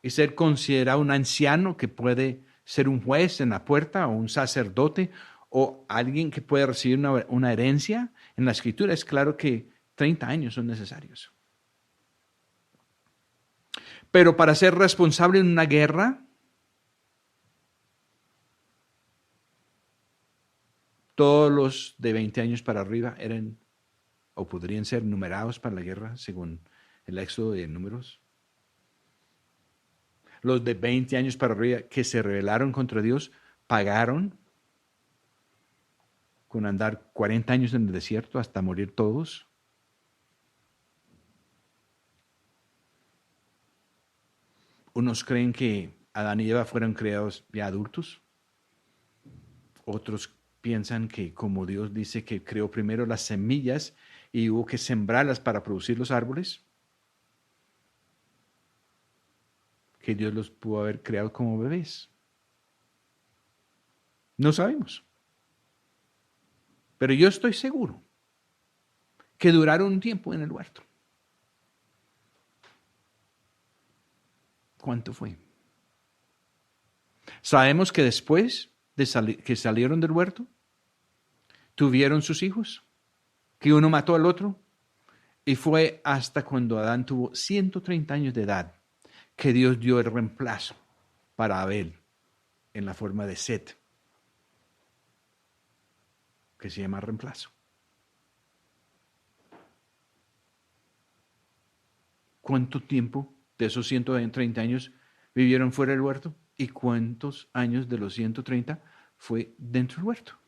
y ser considerado un anciano que puede ser un juez en la puerta o un sacerdote o alguien que puede recibir una herencia, en la Escritura es claro que 30 años son necesarios. Pero para ser responsable en una guerra, todos los de 20 años para arriba eran o podrían ser numerados para la guerra según el Éxodo de Números. Los de 20 años para arriba que se rebelaron contra Dios pagaron con andar 40 años en el desierto hasta morir todos? Unos creen que Adán y Eva fueron creados ya adultos. Otros piensan que como Dios dice que creó primero las semillas y hubo que sembrarlas para producir los árboles, que Dios los pudo haber creado como bebés. No sabemos. Pero yo estoy seguro que duraron un tiempo en el huerto. ¿Cuánto fue? Sabemos que después de que salieron del huerto, tuvieron sus hijos, que uno mató al otro, y fue hasta cuando Adán tuvo 130 años de edad que Dios dio el reemplazo para Abel en la forma de Set, que se llama reemplazo. ¿Cuánto tiempo de esos 130 años vivieron fuera del huerto? ¿Y cuántos años de los 130 fue dentro del huerto?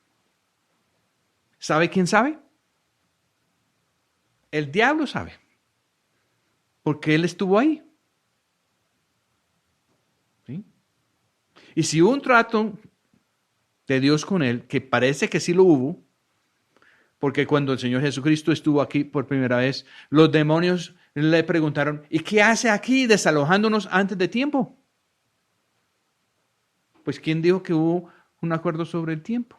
¿Sabe quién sabe? El diablo sabe, porque él estuvo ahí. ¿Sí? Y si hubo un trato de Dios con él, que parece que sí lo hubo, porque cuando el Señor Jesucristo estuvo aquí por primera vez, los demonios le preguntaron, ¿y qué hace aquí desalojándonos antes de tiempo? Pues ¿quién dijo que hubo un acuerdo sobre el tiempo?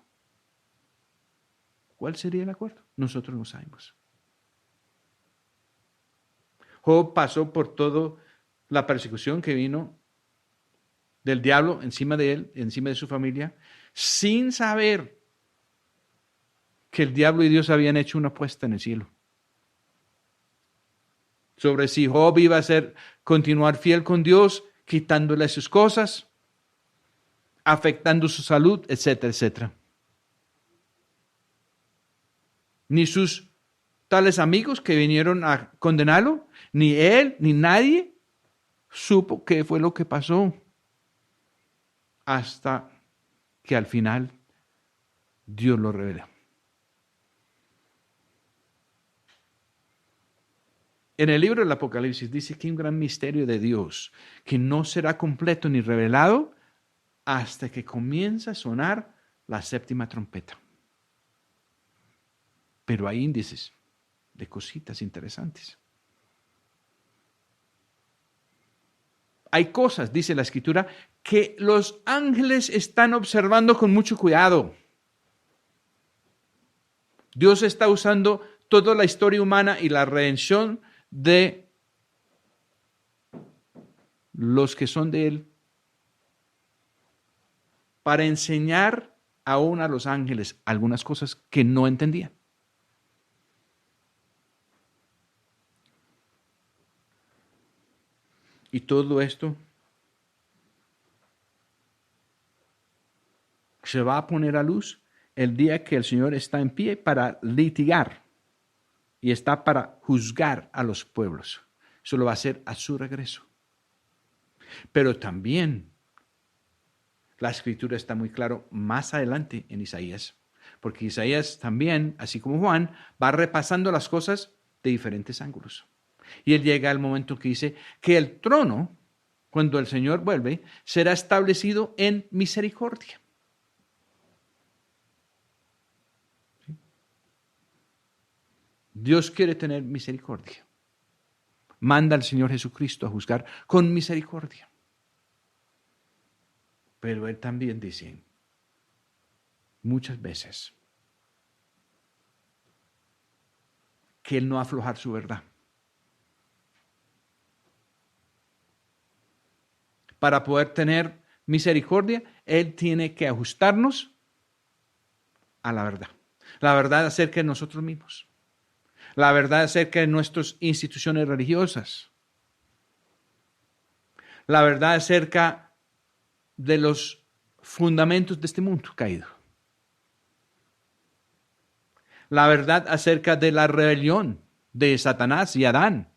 ¿Cuál sería el acuerdo? Nosotros no sabemos. Job pasó por toda la persecución que vino del diablo encima de él, encima de su familia, sin saber que el diablo y Dios habían hecho una apuesta en el cielo sobre si Job iba a continuar fiel con Dios, quitándole sus cosas, afectando su salud, etcétera, etcétera. Ni sus tales amigos que vinieron a condenarlo, ni él, ni nadie supo qué fue lo que pasó, hasta que al final Dios lo reveló. En el libro del Apocalipsis dice que hay un gran misterio de Dios que no será completo ni revelado hasta que comience a sonar la séptima trompeta. Pero hay índices de cositas interesantes. Hay cosas, dice la Escritura, que los ángeles están observando con mucho cuidado. Dios está usando toda la historia humana y la redención de los que son de Él para enseñar aún a los ángeles algunas cosas que no entendían. Y todo esto se va a poner a luz el día que el Señor está en pie para litigar y está para juzgar a los pueblos. Eso lo va a hacer a su regreso. Pero también la Escritura está muy claro más adelante en Isaías, porque Isaías también, así como Juan, va repasando las cosas de diferentes ángulos. Y él llega al momento que dice que el trono, cuando el Señor vuelve, será establecido en misericordia. ¿Sí? Dios quiere tener misericordia. Manda al Señor Jesucristo a juzgar con misericordia. Pero Él también dice muchas veces que Él no va a aflojar su verdad. Para poder tener misericordia, Él tiene que ajustarnos a la verdad. La verdad acerca de nosotros mismos. La verdad acerca de nuestras instituciones religiosas. La verdad acerca de los fundamentos de este mundo caído. La verdad acerca de la rebelión de Satanás y Adán.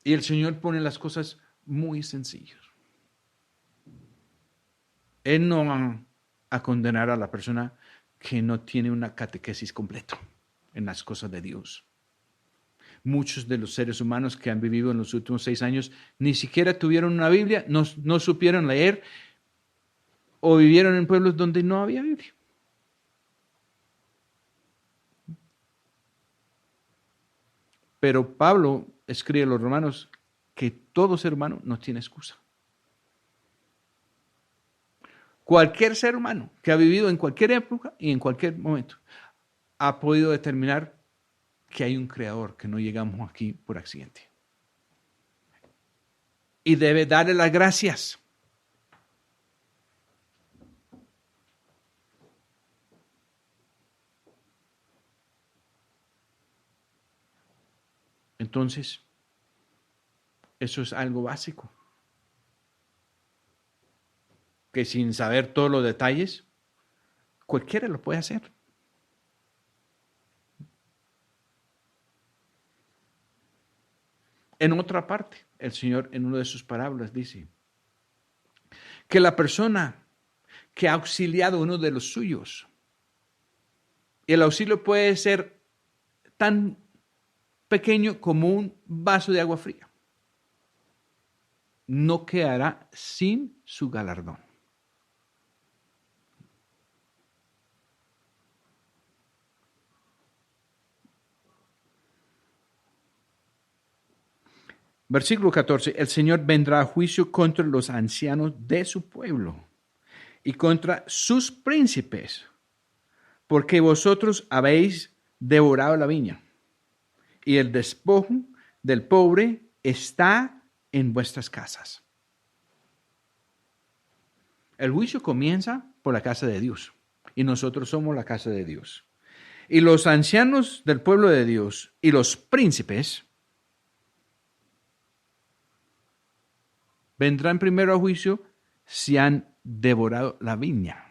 Y el Señor pone las cosas muy sencillas. Él no va a condenar a la persona que no tiene una catequesis completa en las cosas de Dios. Muchos de los seres humanos que han vivido en los últimos 6 años ni siquiera tuvieron una Biblia, no supieron leer o vivieron en pueblos donde no había Biblia. Pero Pablo escribe a los romanos que todo ser humano no tiene excusa. Cualquier ser humano que ha vivido en cualquier época y en cualquier momento ha podido determinar que hay un creador, que no llegamos aquí por accidente. Y debe darle las gracias. Entonces, eso es algo básico. Que sin saber todos los detalles, cualquiera lo puede hacer. En otra parte, el Señor en una de sus parábolas dice que la persona que ha auxiliado a uno de los suyos, y el auxilio puede ser tan pequeño como un vaso de agua fría, no quedará sin su galardón. Versículo 14, el Señor vendrá a juicio contra los ancianos de su pueblo y contra sus príncipes, porque vosotros habéis devorado la viña y el despojo del pobre está en vuestras casas. El juicio comienza por la casa de Dios y nosotros somos la casa de Dios. Y los ancianos del pueblo de Dios y los príncipes vendrán primero a juicio si han devorado la viña.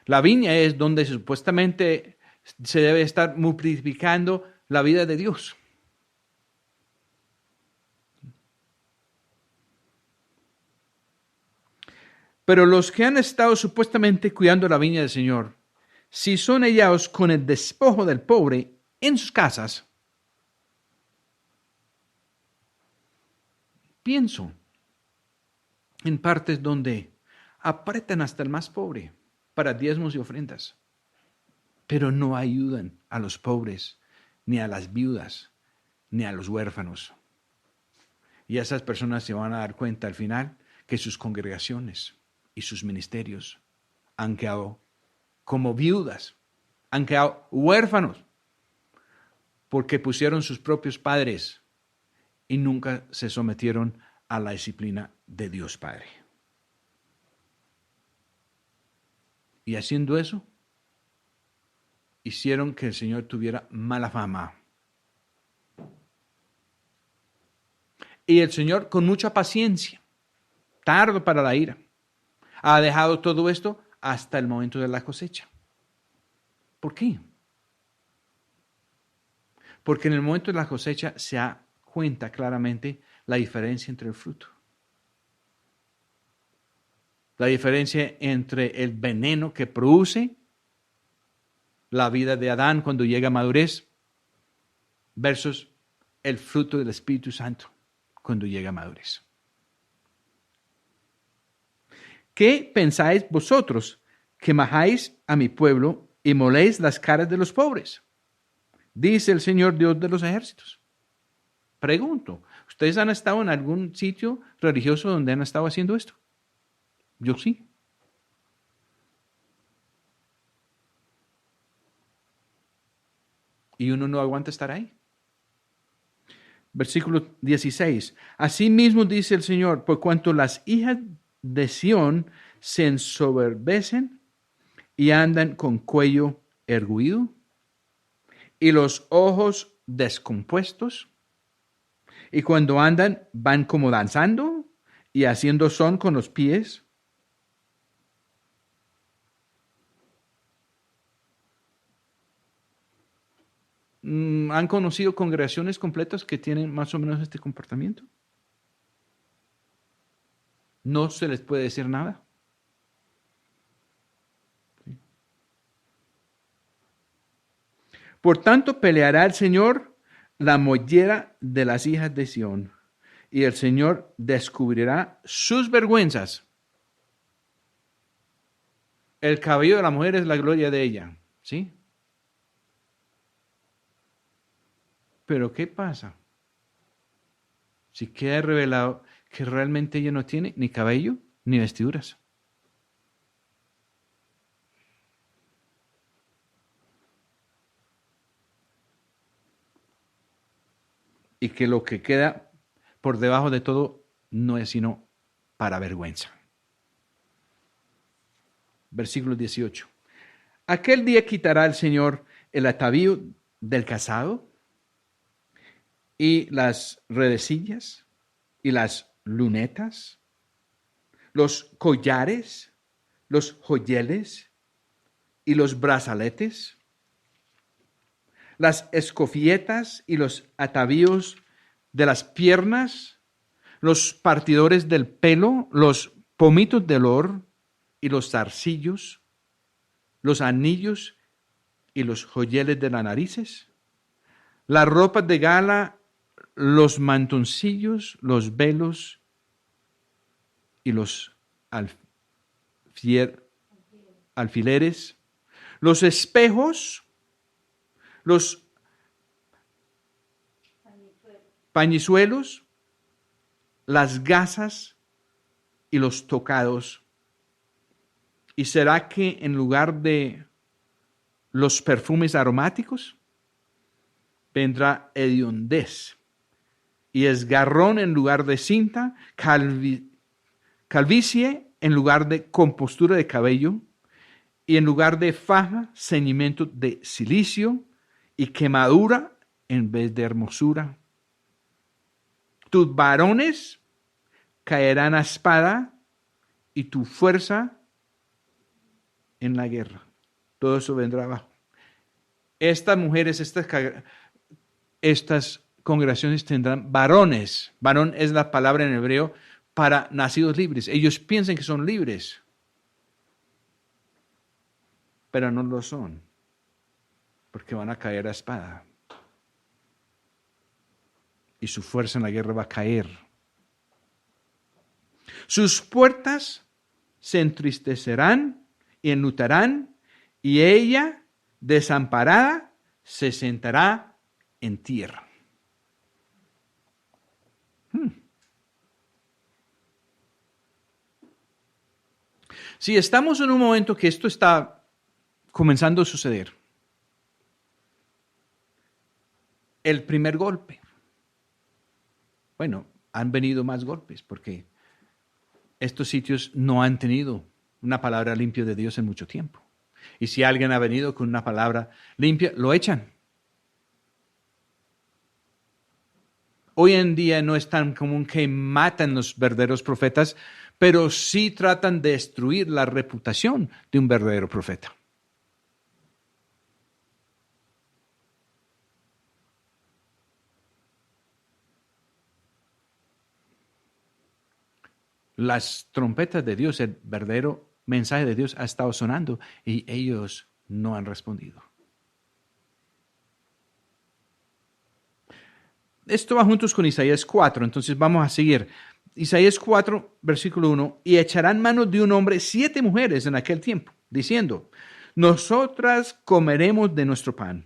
La viña es donde supuestamente se debe estar multiplicando la vida de Dios. Pero los que han estado supuestamente cuidando la viña del Señor, si son hallados con el despojo del pobre en sus casas, pienso en partes donde apretan hasta el más pobre para diezmos y ofrendas, pero no ayudan a los pobres, ni a las viudas, ni a los huérfanos. Y esas personas se van a dar cuenta al final que sus congregaciones y sus ministerios han quedado como viudas, han quedado huérfanos, porque pusieron sus propios padres y nunca se sometieron a la disciplina de Dios Padre. Y haciendo eso, hicieron que el Señor tuviera mala fama. Y el Señor, con mucha paciencia, tardo para la ira, ha dejado todo esto hasta el momento de la cosecha. ¿Por qué? Porque en el momento de la cosecha se da cuenta claramente la diferencia entre el fruto. La diferencia entre el veneno que produce la vida de Adán cuando llega a madurez versus el fruto del Espíritu Santo cuando llega a madurez. ¿Qué pensáis vosotros que majáis a mi pueblo y moléis las caras de los pobres? Dice el Señor Dios de los ejércitos. Pregunto, ¿ustedes han estado en algún sitio religioso donde han estado haciendo esto? Yo sí. Y uno no aguanta estar ahí. Versículo 16. Asimismo dice el Señor, por cuanto las hijas de Sión se ensoberbecen y andan con cuello erguido y los ojos descompuestos, y cuando andan van como danzando y haciendo son con los pies. ¿Han conocido congregaciones completas que tienen más o menos este comportamiento? No se les puede decir nada. Por tanto, peleará el Señor la mollera de las hijas de Sión, y el Señor descubrirá sus vergüenzas. El cabello de la mujer es la gloria de ella, ¿sí? Pero ¿qué pasa si queda revelado que realmente ella no tiene ni cabello ni vestiduras? Y que lo que queda por debajo de todo no es sino para vergüenza. Versículo 18. Aquel día quitará el Señor el atavío del casado y las redecillas y las lunetas, los collares, los joyeles y los brazaletes, las escofietas y los atavíos de las piernas, los partidores del pelo, los pomitos de olor y los zarcillos, los anillos y los joyeles de las narices, las ropas de gala, los mantoncillos, los velos y los alfileres, los espejos, los pañizuelos, las gasas y los tocados. ¿Y será que en lugar de los perfumes aromáticos vendrá hediondez y esgarrón en lugar de cinta, calvicie en lugar de compostura de cabello, y en lugar de faja, ceñimiento de cilicio, y quemadura en vez de hermosura? Tus varones caerán a espada, y tu fuerza en la guerra. Todo eso vendrá abajo. Estas mujeres, estas congregaciones tendrán varones. Varón es la palabra en hebreo para nacidos libres. Ellos piensan que son libres, pero no lo son, porque van a caer a espada. Y su fuerza en la guerra va a caer. Sus puertas se entristecerán y enlutarán, y ella, desamparada, se sentará en tierra. Si estamos en un momento que esto está comenzando a suceder, el primer golpe, bueno, han venido más golpes porque estos sitios no han tenido una palabra limpia de Dios en mucho tiempo. Y si alguien ha venido con una palabra limpia, lo echan. Hoy en día no es tan común que matan los verdaderos profetas, pero sí tratan de destruir la reputación de un verdadero profeta. Las trompetas de Dios, el verdadero mensaje de Dios ha estado sonando y ellos no han respondido. Esto va juntos con Isaías 4, entonces vamos a seguir. Isaías 4, versículo 1, y echarán mano de un hombre 7 mujeres en aquel tiempo, diciendo, nosotras comeremos de nuestro pan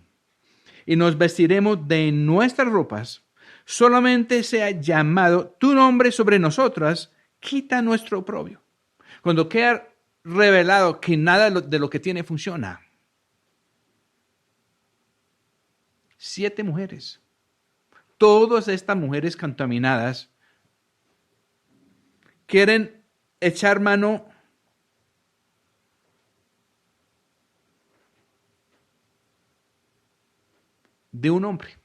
y nos vestiremos de nuestras ropas, solamente sea llamado tu nombre sobre nosotras, quita nuestro oprobio. Cuando queda revelado que nada de lo que tiene funciona. 7 mujeres. Todas estas mujeres contaminadas quieren echar mano de un hombre.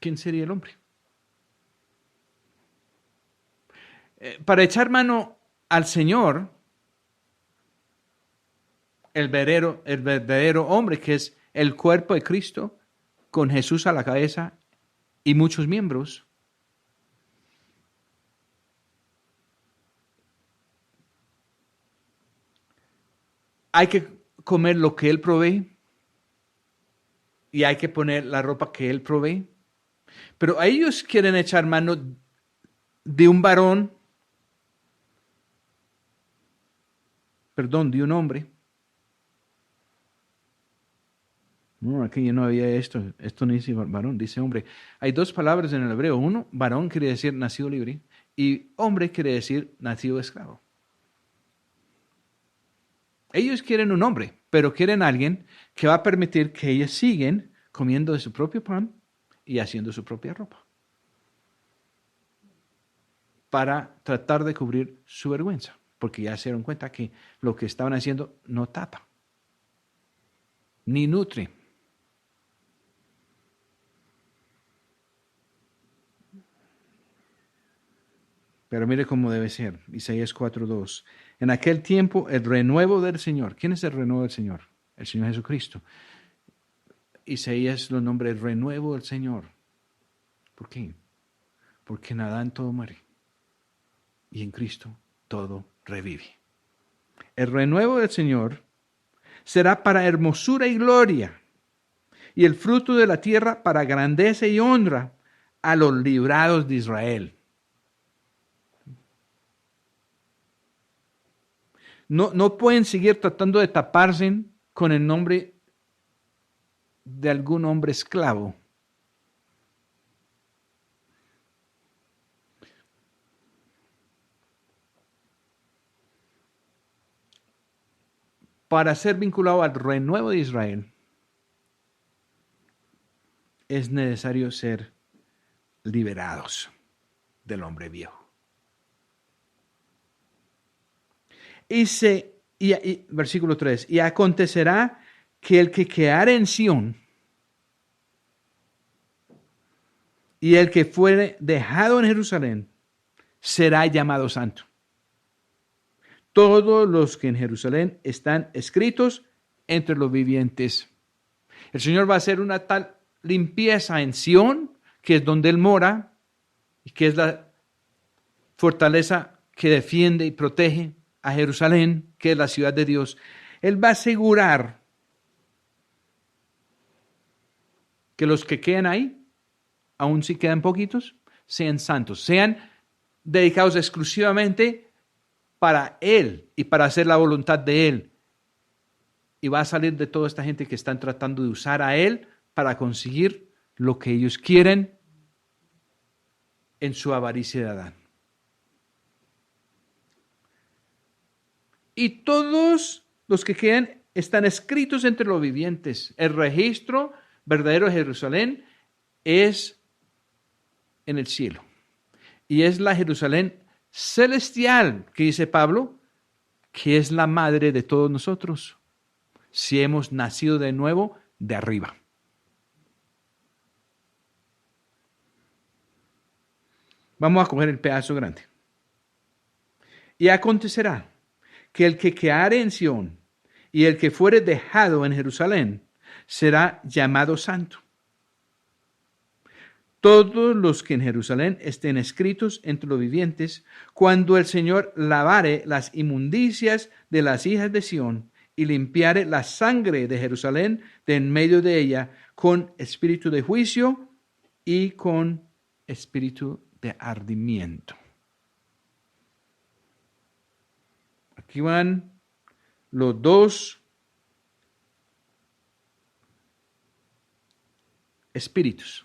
¿Quién sería el hombre? Para echar mano al Señor, el verdadero hombre, que es el cuerpo de Cristo, con Jesús a la cabeza y muchos miembros. Hay que comer lo que Él provee y hay que poner la ropa que Él provee. Pero ellos quieren echar mano de un varón, de un hombre. No, aquí yo no había esto no dice varón, dice hombre. Hay dos palabras en el hebreo. Uno, varón quiere decir nacido libre y hombre quiere decir nacido esclavo. Ellos quieren un hombre, pero quieren alguien que va a permitir que ellos siguen comiendo de su propio pan y haciendo su propia ropa, para tratar de cubrir su vergüenza, porque ya se dieron cuenta que lo que estaban haciendo no tapa, ni nutre. Pero mire cómo debe ser, Isaías 4:2. En aquel tiempo el renuevo del Señor. ¿Quién es el renuevo del Señor? El Señor Jesucristo. Isaías lo nombra el renuevo del Señor. ¿Por qué? Porque en Adán todo muere y en Cristo todo revive. El renuevo del Señor será para hermosura y gloria, y el fruto de la tierra para grandeza y honra a los librados de Israel. No pueden seguir tratando de taparse con el nombre de algún hombre esclavo. Para ser vinculado al renuevo de Israel, es necesario ser liberados del hombre viejo. Versículo 3, y acontecerá que el que quedare en Sión y el que fuere dejado en Jerusalén será llamado santo. Todos los que en Jerusalén están escritos entre los vivientes. El Señor va a hacer una tal limpieza en Sión, que es donde Él mora, y que es la fortaleza que defiende y protege a Jerusalén, que es la ciudad de Dios. Él va a asegurar que los que quedan ahí, aun si quedan poquitos, sean santos, sean dedicados exclusivamente para Él y para hacer la voluntad de Él. Y va a salir de toda esta gente que están tratando de usar a Él para conseguir lo que ellos quieren en su avaricia de Adán. Y todos los que quedan están escritos entre los vivientes. El registro verdadero de Jerusalén es en el cielo. Y es la Jerusalén celestial, que dice Pablo, que es la madre de todos nosotros, si hemos nacido de nuevo de arriba. Vamos a coger el pedazo grande. Y acontecerá que el que quedare en Sión y el que fuere dejado en Jerusalén será llamado santo. Todos los que en Jerusalén estén escritos entre los vivientes, cuando el Señor lavare las inmundicias de las hijas de Sión y limpiare la sangre de Jerusalén de en medio de ella con espíritu de juicio y con espíritu de ardimiento. Aquí van los dos espíritus.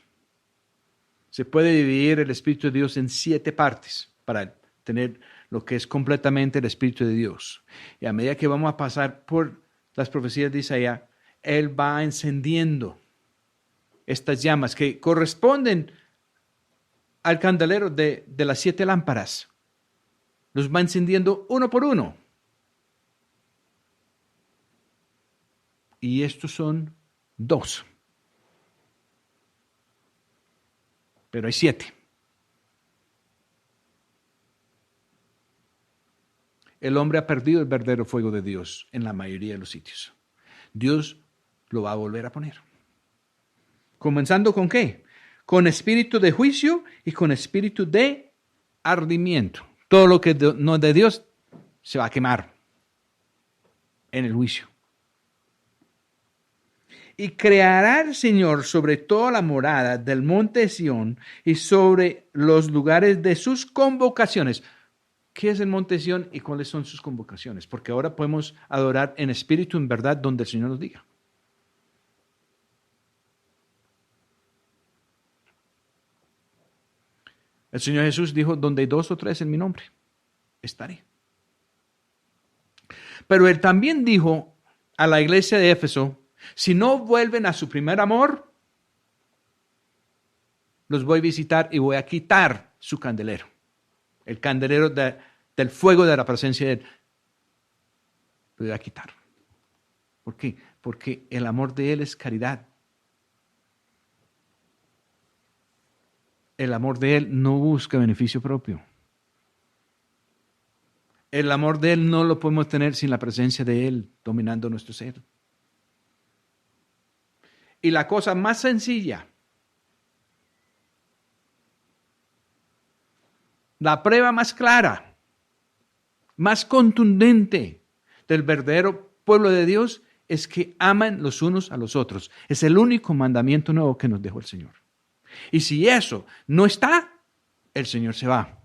Se puede dividir el Espíritu de Dios en 7 partes para tener lo que es completamente el Espíritu de Dios. Y a medida que vamos a pasar por las profecías de Isaías, Él va encendiendo estas llamas que corresponden al candelero de las 7 lámparas. Los va encendiendo uno por uno. Y estos son 2. Pero hay 7. el hombre ha perdido el verdadero fuego de Dios en la mayoría de los sitios. Dios lo va a volver a poner. ¿Comenzando con qué? Con espíritu de juicio y con espíritu de ardimiento. Todo lo que no es de Dios se va a quemar en el juicio. Y creará el Señor sobre toda la morada del monte de Sión y sobre los lugares de sus convocaciones. ¿Qué es el monte de Sión y cuáles son sus convocaciones? Porque ahora podemos adorar en espíritu, en verdad, donde el Señor nos diga. El Señor Jesús dijo, donde hay 2 o 3 en mi nombre, estaré. Pero Él también dijo a la iglesia de Éfeso, si no vuelven a su primer amor, los voy a visitar y voy a quitar su candelero. El candelero del fuego de la presencia de Él. Lo voy a quitar. ¿Por qué? Porque el amor de Él es caridad. El amor de Él no busca beneficio propio. El amor de Él no lo podemos tener sin la presencia de Él dominando nuestro ser. Y la cosa más sencilla, la prueba más clara, más contundente del verdadero pueblo de Dios es que aman los unos a los otros. Es el único mandamiento nuevo que nos dejó el Señor. Y si eso no está, el Señor se va.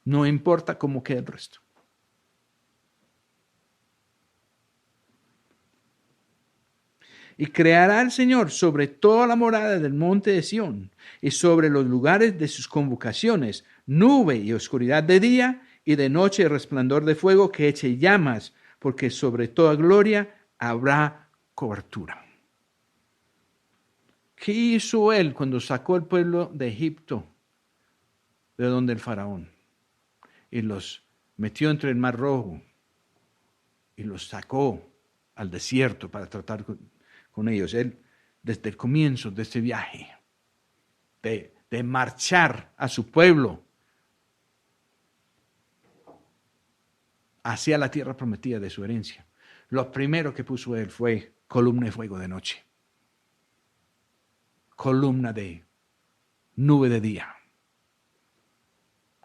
No importa cómo quede el resto. Y creará el Señor sobre toda la morada del monte de Sión y sobre los lugares de sus convocaciones, nube y oscuridad de día y de noche resplandor de fuego que eche llamas, porque sobre toda gloria habrá cobertura. ¿Qué hizo Él cuando sacó al pueblo de Egipto, de donde el faraón, y los metió entre el mar Rojo y los sacó al desierto para tratar con ellos? Él, desde el comienzo de este viaje, de marchar a su pueblo hacia la tierra prometida de su herencia, lo primero que puso Él fue columna de fuego de noche, columna de nube de día,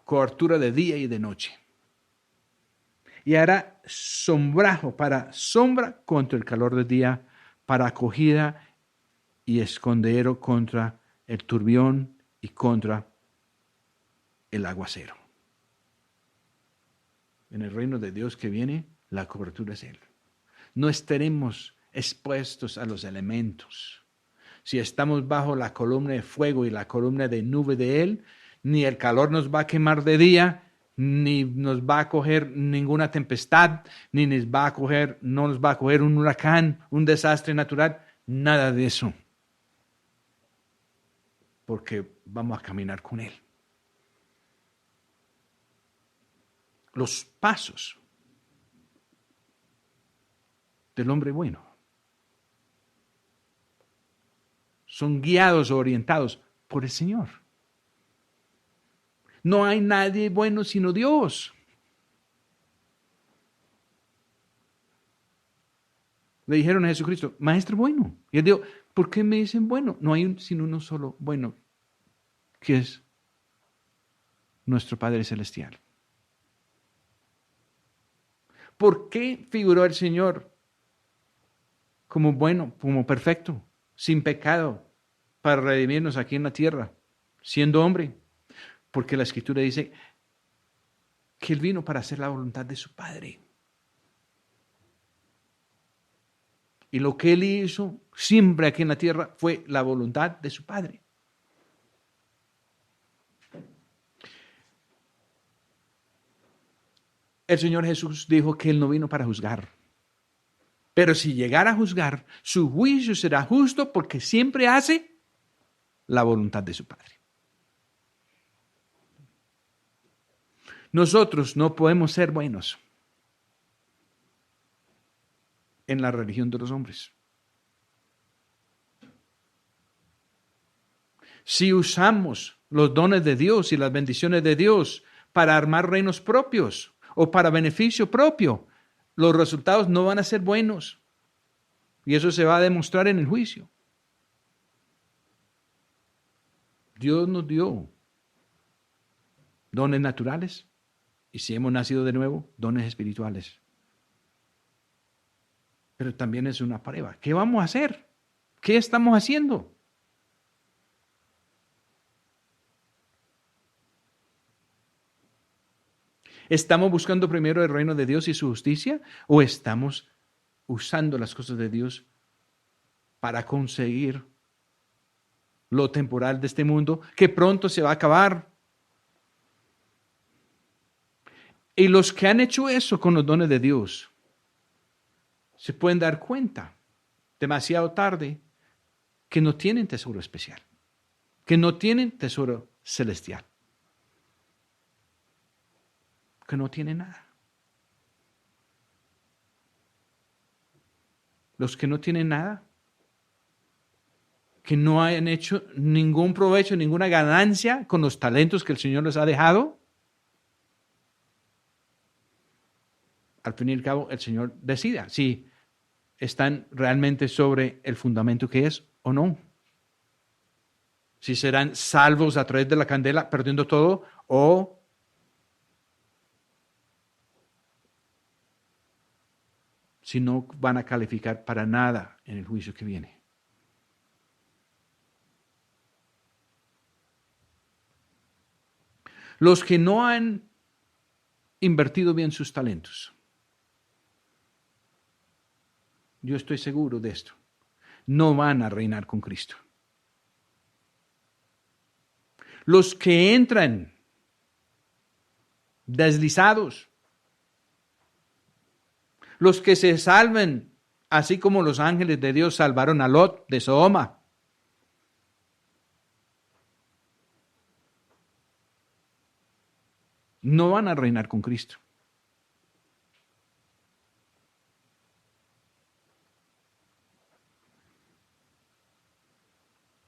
cobertura de día y de noche. Y hará sombrajo para sombra contra el calor del día, para acogida y escondedero contra el turbión y contra el aguacero. En el reino de Dios que viene, la cobertura es Él. No estaremos expuestos a los elementos. Si estamos bajo la columna de fuego y la columna de nube de Él, ni el calor nos va a quemar de día, ni nos va a coger ninguna tempestad, ni no nos va a coger un huracán, un desastre natural, nada de eso. Porque vamos a caminar con Él. Los pasos del hombre bueno son guiados o orientados por el Señor. No hay nadie bueno sino Dios. Le dijeron a Jesucristo, Maestro bueno. Y Él dijo, ¿por qué me dicen bueno? No hay sino uno solo bueno, que es nuestro Padre Celestial. ¿Por qué figuró el Señor como bueno, como perfecto, sin pecado, para redimirnos aquí en la tierra, siendo hombre? Porque la Escritura dice que Él vino para hacer la voluntad de su Padre. Y lo que Él hizo siempre aquí en la tierra fue la voluntad de su Padre. El Señor Jesús dijo que Él no vino para juzgar. Pero si llegara a juzgar, su juicio será justo porque siempre hace la voluntad de su Padre. Nosotros no podemos ser buenos en la religión de los hombres. Si usamos los dones de Dios y las bendiciones de Dios para armar reinos propios o para beneficio propio, los resultados no van a ser buenos. Y eso se va a demostrar en el juicio. Dios nos dio dones naturales y si hemos nacido de nuevo, dones espirituales. Pero también es una prueba. ¿Qué vamos a hacer? ¿Qué estamos haciendo? ¿Estamos buscando primero el reino de Dios y su justicia? ¿O estamos usando las cosas de Dios para conseguir lo temporal de este mundo que pronto se va a acabar? Y los que han hecho eso con los dones de Dios se pueden dar cuenta demasiado tarde que no tienen tesoro especial, que no tienen tesoro celestial, que no tienen nada. Los que no tienen nada, que no hayan hecho ningún provecho, ninguna ganancia con los talentos que el Señor les ha dejado, al fin y al cabo el Señor decida si están realmente sobre el fundamento que es o no. Si serán salvos a través de la candela, perdiendo todo, o si no van a calificar para nada en el juicio que viene. Los que no han invertido bien sus talentos, yo estoy seguro de esto, no van a reinar con Cristo. Los que entran deslizados, los que se salven, así como los ángeles de Dios salvaron a Lot de Sodoma, no van a reinar con Cristo.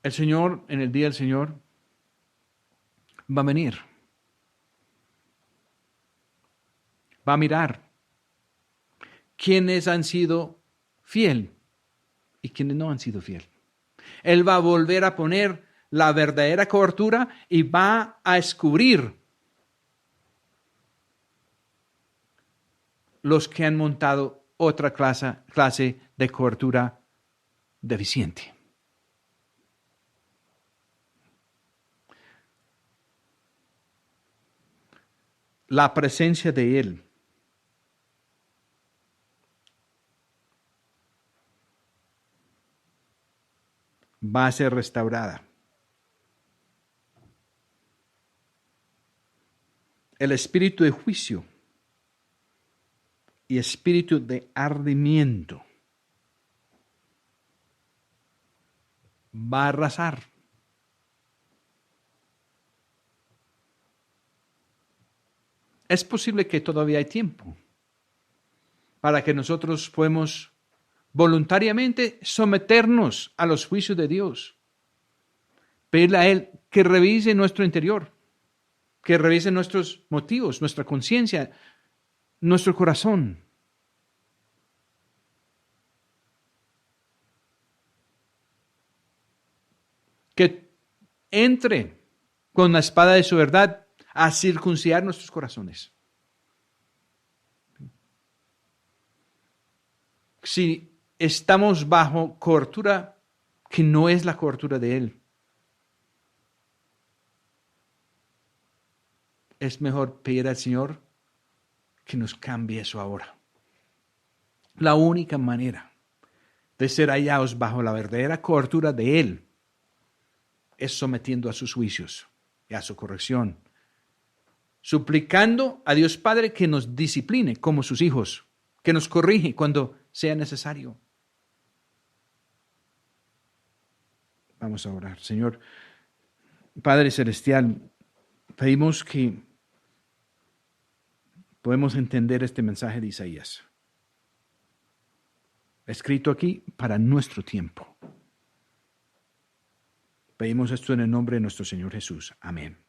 El Señor, en el día del Señor, va a venir. Va a mirar quiénes han sido fiel y quiénes no han sido fiel. Él va a volver a poner la verdadera cobertura y va a descubrir los que han montado otra clase de cobertura deficiente. La presencia de Él va a ser restaurada. El espíritu de juicio y espíritu de ardimiento va a arrasar. Es posible que todavía hay tiempo para que nosotros podamos voluntariamente someternos a los juicios de Dios. Pedirle a Él que revise nuestro interior, que revise nuestros motivos, nuestra conciencia, nuestro corazón. Que entre con la espada de su verdad a circuncidar nuestros corazones. Si estamos bajo cobertura que no es la cobertura de Él, es mejor pedir al Señor que nos cambie eso ahora. La única manera de ser hallados bajo la verdadera cobertura de Él es sometiendo a sus juicios y a su corrección, suplicando a Dios Padre que nos discipline como sus hijos, que nos corrige cuando sea necesario. Vamos a orar. Señor, Padre Celestial, pedimos que podemos entender este mensaje de Isaías, escrito aquí para nuestro tiempo. Pedimos esto en el nombre de nuestro Señor Jesús. Amén.